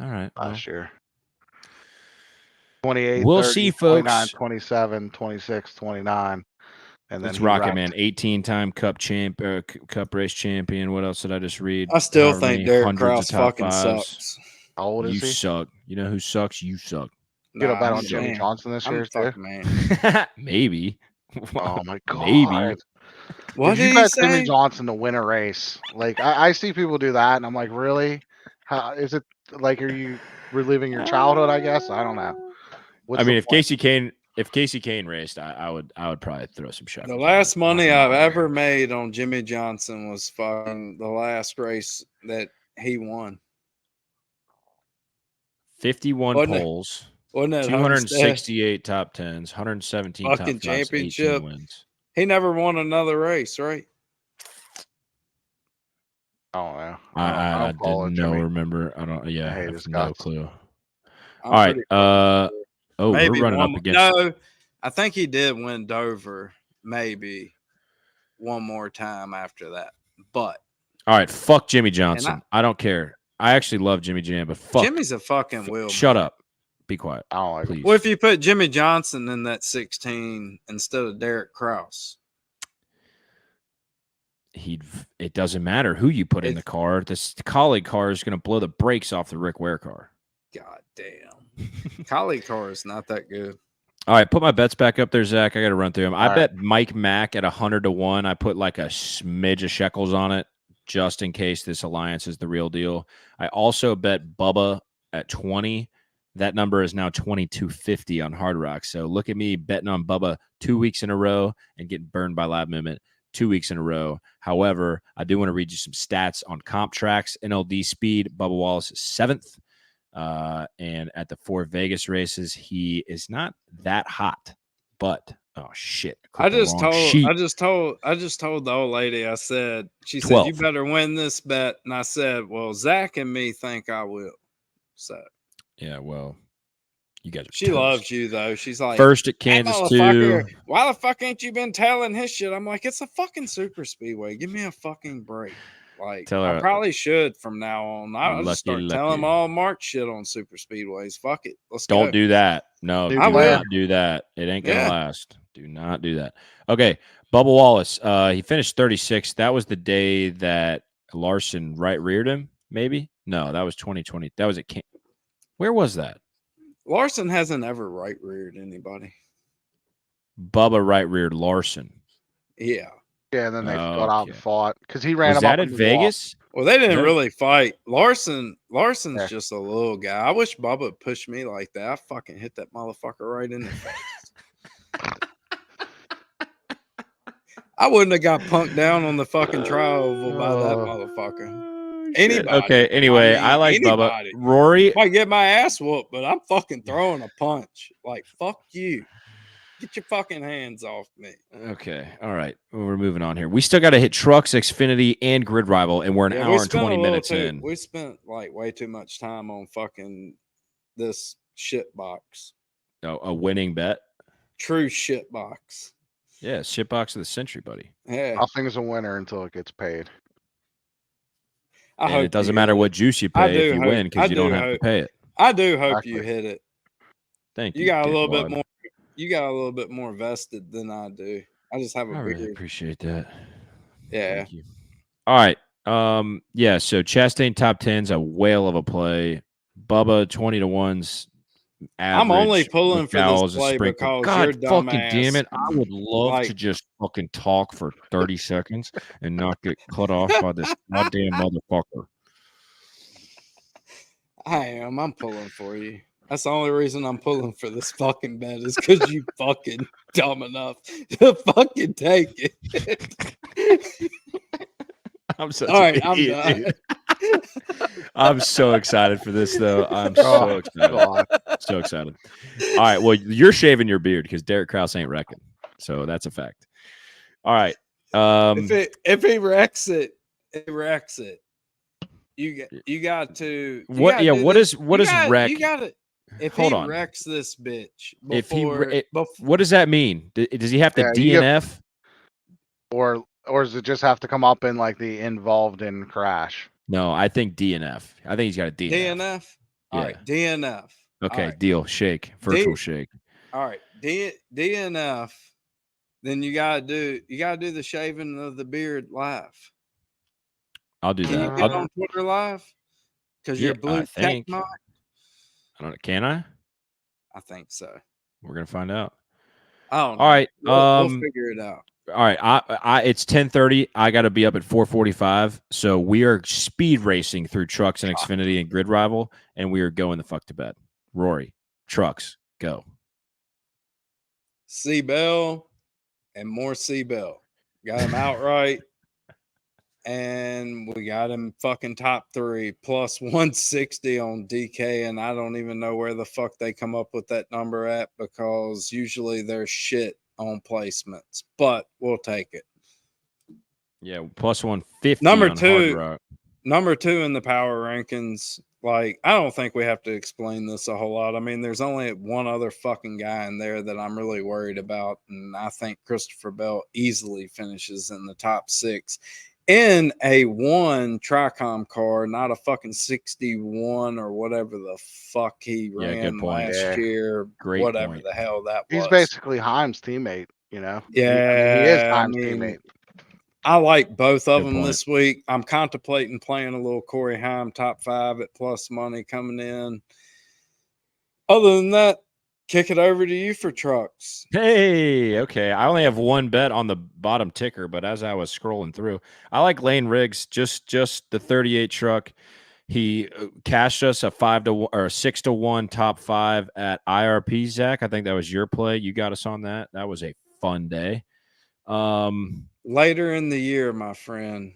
All right. Well, last year. 28, We'll 30, see, 29, folks. 27, 26, 29. And then it's he Rocket wrecked. Man, 18-time Cup race champion. What else did I just read? I still However think many Derek hundreds of Kraus top fucking fives. sucks. How old You is he? suck. You know who sucks? You suck. You gonna bet I'm on a Jimmy man. Johnson this I'm year a too? fucking man. Maybe. Oh my god. Maybe. What if did you he bet Jimmy say? Johnson to win a race, like I see people do that, and I'm like, really? How is it? Like, are you reliving your childhood? I guess I don't know. What's I mean, the if point? Casey Kane raced, I would probably throw some shekels. The on last it. money I've ever made on Jimmy Johnson was fucking the last race that he won. 51 Wasn't it? poles, Wasn't it 268 top tens, 117 top fucking fives, championship? 18 wins. He never won another race, right? I don't know. I don't follow didn't know. Jimmy. Remember? I don't. Yeah, I I hate have his no guts. clue. I'm All right. pretty fucking sure. Oh, Maybe we're running one up more- against. No, I think he did win Dover. Maybe one more time after that, but All right, fuck Jimmy Johnson. I don't care. I actually love Jimmy Jam, but fuck. Jimmy's a fucking wheel. Shut man. up. Be quiet, I don't like him. please. What if you put Jimmy Johnson in that 16 instead of Derek Kraus? It doesn't matter who you put in the car. This colleague car is going to blow the brakes off the Rick Ware car. God damn. Colleague car is not that good. All right, put my bets back up there, Zach. I got to run through them. I All bet Mike Mack at 100-1. I put like a smidge of shekels on it just in case this alliance is the real deal. I also bet Bubba at 20. That number is now 2250 on Hard Rock. So look at me betting on Bubba 2 weeks in a row and getting burned by Lab Movement 2 weeks in a row. However, I do want to read you some stats on comp tracks. NLD speed, Bubba Wallace is 7th. And at the 4 Vegas races, he is not that hot. But oh shit! I just told the old lady. I said, she said, 12. you better win this bet. And I said, well, Zach and me think I will. So yeah, well, you guys are she toast. loves you though. She's like, first at "Hey, Kansas 2. motherfucker, why the fuck ain't you been telling his shit? I'm like, it's a fucking super speedway. Give me a fucking break. Like, Tell her- I probably should from now on. I'll just start Lucky. telling all Mark shit on super speedways. Fuck it. Let's Don't go. do that. No, New do I will. not do that. It ain't gonna Yeah. last. Do not do that. Okay, Bubba Wallace. He finished 36th. That was the day that Larson right reared him. Maybe no, that was 2020. That was at Where was that? Larson hasn't ever right reared anybody. Bubba right reared Larson. Yeah. Yeah, and then they got out and Okay. fought because he ran Was him that up at in the wall. Vegas? Well, they didn't that- really fight. Larson's Yeah. just a little guy. I wish Bubba would push me like that. I fucking hit that motherfucker right in the face. I wouldn't have got punked down on the fucking trial oval by that motherfucker. shit. Anybody. Okay. Anyway, I like Bubba. anybody. Rory. Might get my ass whooped, but I'm fucking throwing a punch. Like, fuck you. Get your fucking hands off me. Okay. All right. Well, we're moving on here. We still got to hit Trucks, Xfinity, and Grid Rival, and we're an hour and 20 minutes in. We spent like way too much time on fucking this shit box. Oh, a winning bet? True shit box. Yeah, shit box of the century, buddy. Yeah. Nothing's a winner until it gets paid. And it doesn't matter what juice you pay if you win because you don't have to pay it. I do hope you hit it. Thank you. You got a little bit more. You got a little bit more vested than I do. I just have a beard. Really appreciate that. Yeah. Thank you. All right. Yeah. So Chastain top 10's a whale of a play. Bubba 20 to 1's average. I'm only pulling for this play because God you're dumb fucking ass. damn it! I would love to just fucking talk for 30 seconds and not get cut off by this goddamn motherfucker. I am. I'm pulling for you. That's the only reason I'm pulling for this fucking bet is because you fucking dumb enough to fucking take it. I'm such all an right. I'm idiot, done. dude. I'm so excited for this, though. I'm so excited. So excited. All right. Well, you're shaving your beard because Derek Krause ain't wrecking. So that's a fact. All right. If he wrecks it, it wrecks it. You got to what? Yeah. What is wreck? You got to. If Hold he on. wrecks this bitch, what does that mean? Does he have to DNF? Or does it just have to come up in like the involved in crash? No, I think DNF. I think he's got a DNF. DNF. All right, DNF. Okay, right. deal. Shake. Virtual shake. All right, DNF. Then you gotta do the shaving of the beard live. I'll do that. Can you get on Twitter live? Because you're blue tech mark. I don't know. Can I? I think so. We're gonna find out. I don't know. All right. We'll figure it out. All right. I it's 10:30. I got to be up at 4:45. So we are speed racing through Trucks and Xfinity and Grid Rival, and we are going the fuck to bed. Rory, Trucks, go. C-Bell and more C-Bell. Got him outright. And we got him fucking top 3 plus 160 on DK. And I don't even know where the fuck they come up with that number at because usually they're shit on placements, but we'll take it. Yeah, plus 150. Number two in the power rankings. Like, I don't think we have to explain this a whole lot. I mean, there's only one other fucking guy in there that I'm really worried about. And I think Christopher Bell easily finishes in the top 6. In a 1 Tricom car, not a fucking 61 or whatever the fuck he ran last year. Great whatever point. the hell that was. He's basically Heim's teammate, you know? Yeah. He is Heim's teammate. I like both of them this week. I'm contemplating playing a little Corey Heim top 5 at plus money coming in. Other than that, kick it over to you for Trucks. Hey, okay. I only have one bet on the bottom ticker, but as I was scrolling through, I like Lane Riggs, just the 38 truck. He cashed us a 5-1 or a 6-1 top 5 at IRP, Zach. I think that was your play. You got us on that. That was a fun day. Later in the year, my friend,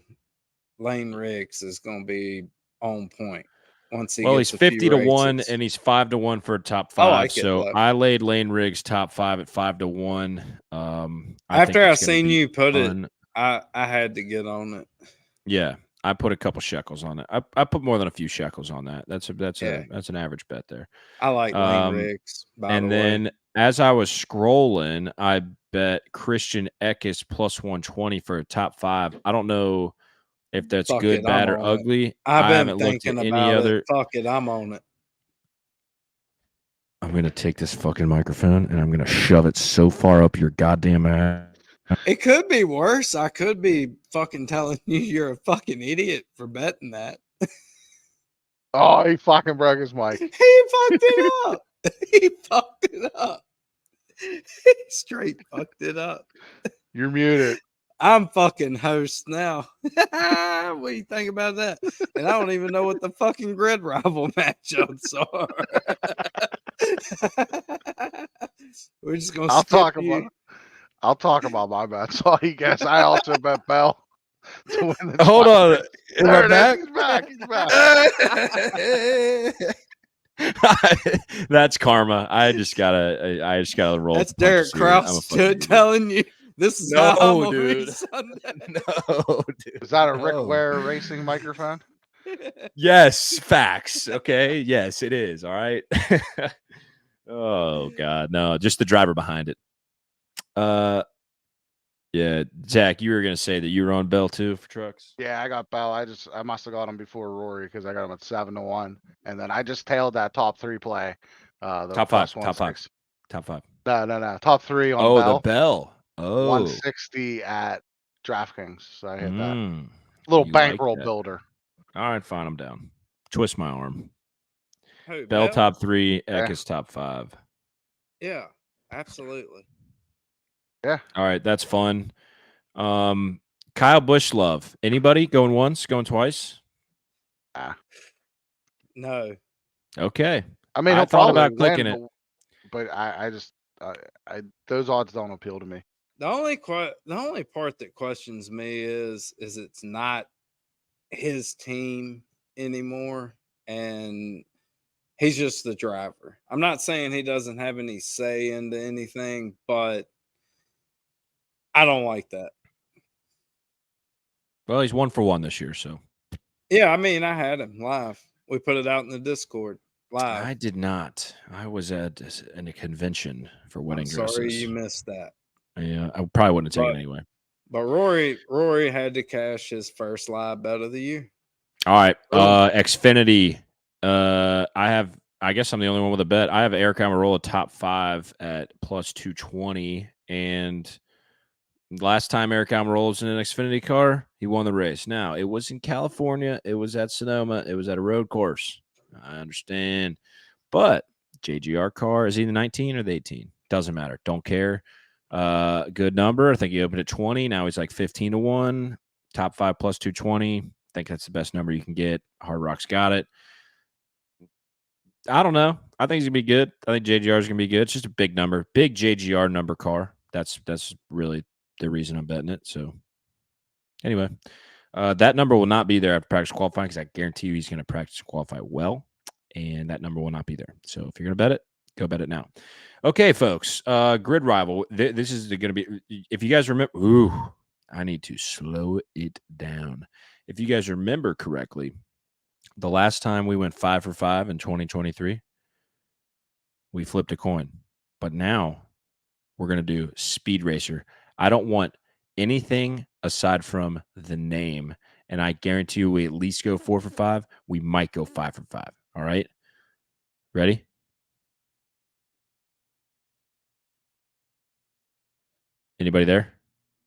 Lane Riggs is going to be on point. Once he gets he's 50-1 and he's 5-1 for a top 5. I laid Lane Riggs top 5 at 5-1. After I seen you put it, I had to get on it. Yeah, I put a couple shekels on it. I put more than a few shekels on that. That's an average bet there. I like Lane Riggs. And then as I was scrolling, I bet Christian Eckes plus 120 for a top 5. I don't know if that's good, bad, or ugly. I haven't looked at any other. Fuck it, I'm on it. I'm going to take this fucking microphone and I'm going to shove it so far up your goddamn ass. It could be worse. I could be fucking telling you you're a fucking idiot for betting that. Oh, he fucking broke his mic. He fucked it up. He fucked it up. He straight fucked it up. You're muted. I'm fucking host now. What do you think about that? And I don't even know what the fucking Grid Rival matchups are. We're just gonna. I'll talk about my bets. All you guys. I also bet Bell. to win the Hold on. Am There I it back? is. He's back. He's back. That's karma. I just gotta roll That's with the punches Derek here. I'm a Kraus fucking idiot. telling you this is how I'm No, gonna be dude. Sunday. No, dude. Is that a Rick No. Ware racing microphone? Yes, facts. Okay. Yes, it is. All right. Oh God, no, just the driver behind it. Yeah, Zach, you were gonna say that you were on Bell too for trucks. Yeah, I got Bell. I must have got him before Rory because I got him at 7-1, and then I just tailed that top 3 play. The Top plus five, top five, 160. top five. No. Top 3 on Oh, the Bell. Bell. Oh, 160 at DraftKings. So I hit that little you like bankroll that. builder. All right, fine. I'm down. Twist my arm. Who, Bell Bell? top 3, Yeah. Eckes top 5. Yeah, absolutely. Yeah. All right, that's fun. Kyle Busch love. Anybody going once, going twice? No. Okay. I mean, I he'll thought probably about clicking win, it. but I just those odds don't appeal to me. The only part that questions me is it's not his team anymore, and he's just the driver. I'm not saying he doesn't have any say into anything, but I don't like that. Well, he's 1 for 1 this year, so. Yeah, I mean, I had him live. We put it out in the Discord live. I did not. I was at a convention for wedding I'm sorry dresses. you missed that. Yeah, I probably wouldn't have taken But- it anyway. But Rory had to cash his first live bet of the year. All right, Boom. Xfinity. I guess I'm the only one with a bet. I have Eric Almirola top 5 at plus 220, and last time Eric Almirola was in an Xfinity car, he won the race. Now it was in California, it was at Sonoma, it was at a road course. I understand, but JGR car is he the 19 or the 18? Doesn't matter. Don't care. Good number. I think he opened at 20. Now he's like 15-1. Top 5 plus 220. I think that's the best number you can get. Hard Rock's got it. I don't know. I think he's gonna be good. I think JGR is gonna be good. It's just a big number, big JGR number car. That's really the reason I'm betting it. So anyway, that number will not be there after practice qualifying because I guarantee you he's gonna practice and qualify well, and that number will not be there. So if you're gonna bet it, go bet it now. Okay, folks. Grid Rival. This is gonna be. If you guys remember, I need to slow it down. If you guys remember correctly, the last time we went 5 for 5 in 2023, we flipped a coin. But now we're going to do Speed Racer. I don't want anything aside from the name. And I guarantee you we at least go 4 for 5. We might go 5 for 5. All right? Ready? Anybody there?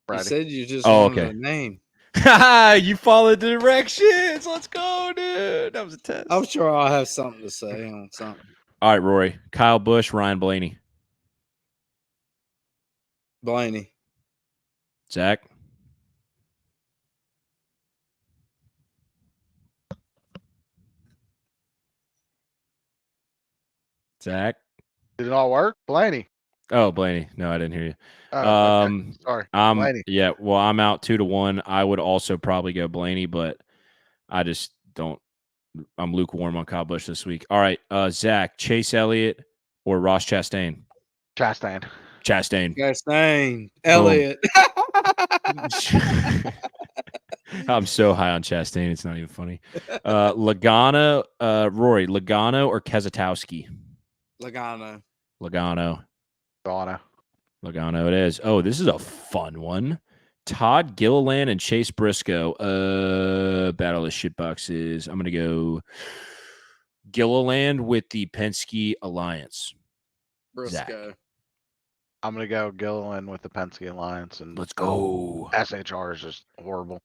You Ready. said you just Oh, wanted okay. a name. You followed the directions. Let's go, dude. That was a test. I'm sure I'll have something to say on something. All right, Rory. Kyle Busch, Ryan Blaney. Blaney. Zach. Zach. Did it all work, Blaney? Oh, Blaney. No, I didn't hear you. Oh, okay. Sorry, Blaney. Yeah, well, I'm out 2-1. I would also probably go Blaney, but I just don't. I'm lukewarm on Kyle Busch this week. All right, Zach, Chase Elliott or Ross Chastain? Chastain. Chastain. Elliott. I'm so high on Chastain, it's not even funny. Logano, Rory, Logano or Keselowski? Logano. Logano it is. Oh, this is a fun one. Todd Gilliland and Chase Briscoe. Battle of shitboxes. I'm gonna go Gilliland with the Penske Alliance. Briscoe. Zach. I'm gonna go Gilliland with the Penske Alliance, and Let's go. SHR is just horrible.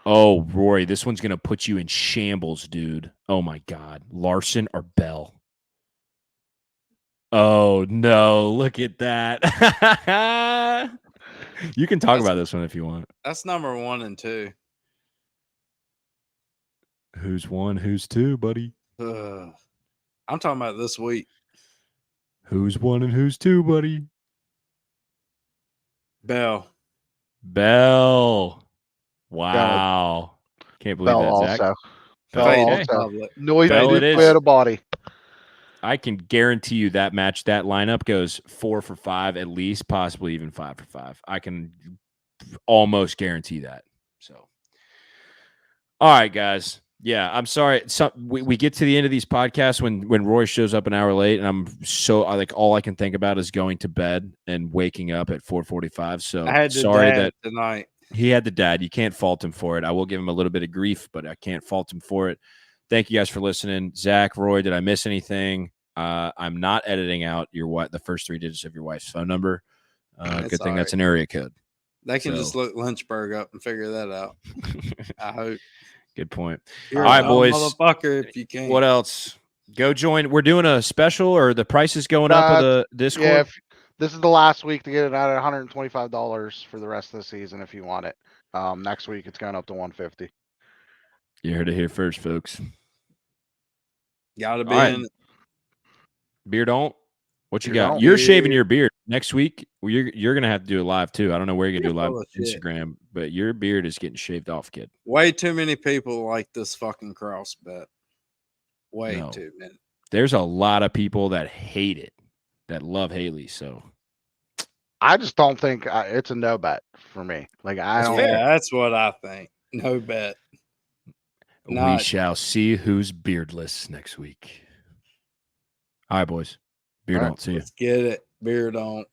Oh, Rory, this one's gonna put you in shambles, dude. Oh my God, Larson or Bell? Oh no! Look at that. You can talk about this one if you want. That's number 1 and 2. Who's 1? Who's 2, buddy? I'm talking about this week. Who's 1 and who's 2, buddy? Bell. Wow. Can't believe Fell that, Zach. also. Fell, Fell Faded okay. also. public. Noise Fell it nuclear is. to body. I can guarantee you that match, that lineup goes 4 for 5 at least, possibly even 5 for 5. I can almost guarantee that. So, all right, guys. Yeah, I'm sorry. We get to the end of these podcasts when Roy shows up an hour late, and I'm so like all I can think about is going to bed and waking up at 4:45. So I had the sorry dad that tonight. he had the dad. You can't fault him for it. I will give him a little bit of grief, but I can't fault him for it. Thank you guys for listening. Zach, Roy, did I miss anything? I'm not editing out the first 3 digits of your wife's phone number. It's Good thing all that's right. an area code. They can just So- look Lynchburg up and figure that out. I hope. Good point. You're All a right, dumb boys. motherfucker if you can't. What else? Go join. We're doing a special, or the price is going up of the Discord. Yeah, this is the last week to get it at $125 for the rest of the season if you want it. Next week it's going up to $150. You heard it here first, folks. Gotta be All right. in it. Beard don't. What you Beard got? don't. You're shaving your beard next week. Well, you're gonna have to do it live too. I don't know where you're gonna do You're live full on of shit. Instagram, but your beard is getting shaved off, kid. Way too many people like this fucking cross bet. Way No. too many. There's a lot of people that hate it, that love Haley. So I just don't think it's a no bet for me. Like I That's don't. fair. Yeah, that's what I think. No bet. we Not- shall see who's beardless next week. All right, boys. Beard All right. don't see you. Let's get it. Beer don't.